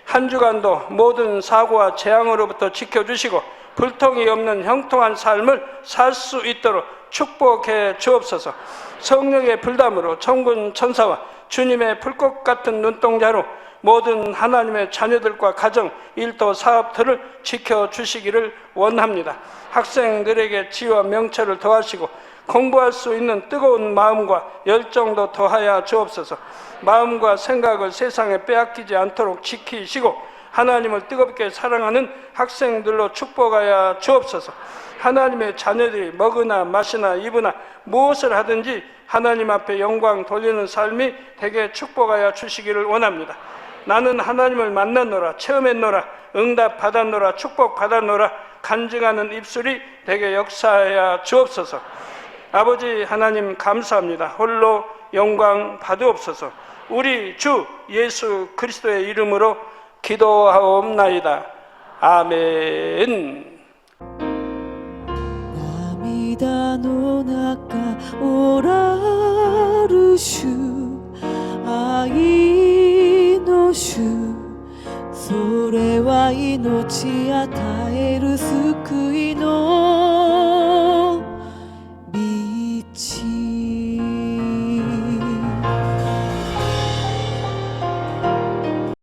한 주간도 모든 사고와 재앙으로부터 지켜주시고 불통이 없는 형통한 삶을 살 수 있도록 축복해 주옵소서. 성령의 불담으로 천군 천사와 주님의 불꽃 같은 눈동자로 모든 하나님의 자녀들과 가정, 일도, 사업들을 지켜주시기를 원합니다. 학생들에게 지혜와 명철을 더하시고 공부할 수 있는 뜨거운 마음과 열정도 더하여 주옵소서. 마음과 생각을 세상에 빼앗기지 않도록 지키시고 하나님을 뜨겁게 사랑하는 학생들로 축복하여 주옵소서. 하나님의 자녀들이 먹으나 마시나 입으나 무엇을 하든지 하나님 앞에 영광 돌리는 삶이 되게 축복하여 주시기를 원합니다. 나는 하나님을 만났노라, 체험했노라, 응답 받았노라, 축복 받았노라 간증하는 입술이 되게 역사하여 주옵소서. 아버지 하나님 감사합니다. 홀로 영광 받으옵소서. 우리 주 예수 그리스도의 이름으로 기도하옵나이다. 아멘. 涙の中おらる主愛の主それは命与える救いの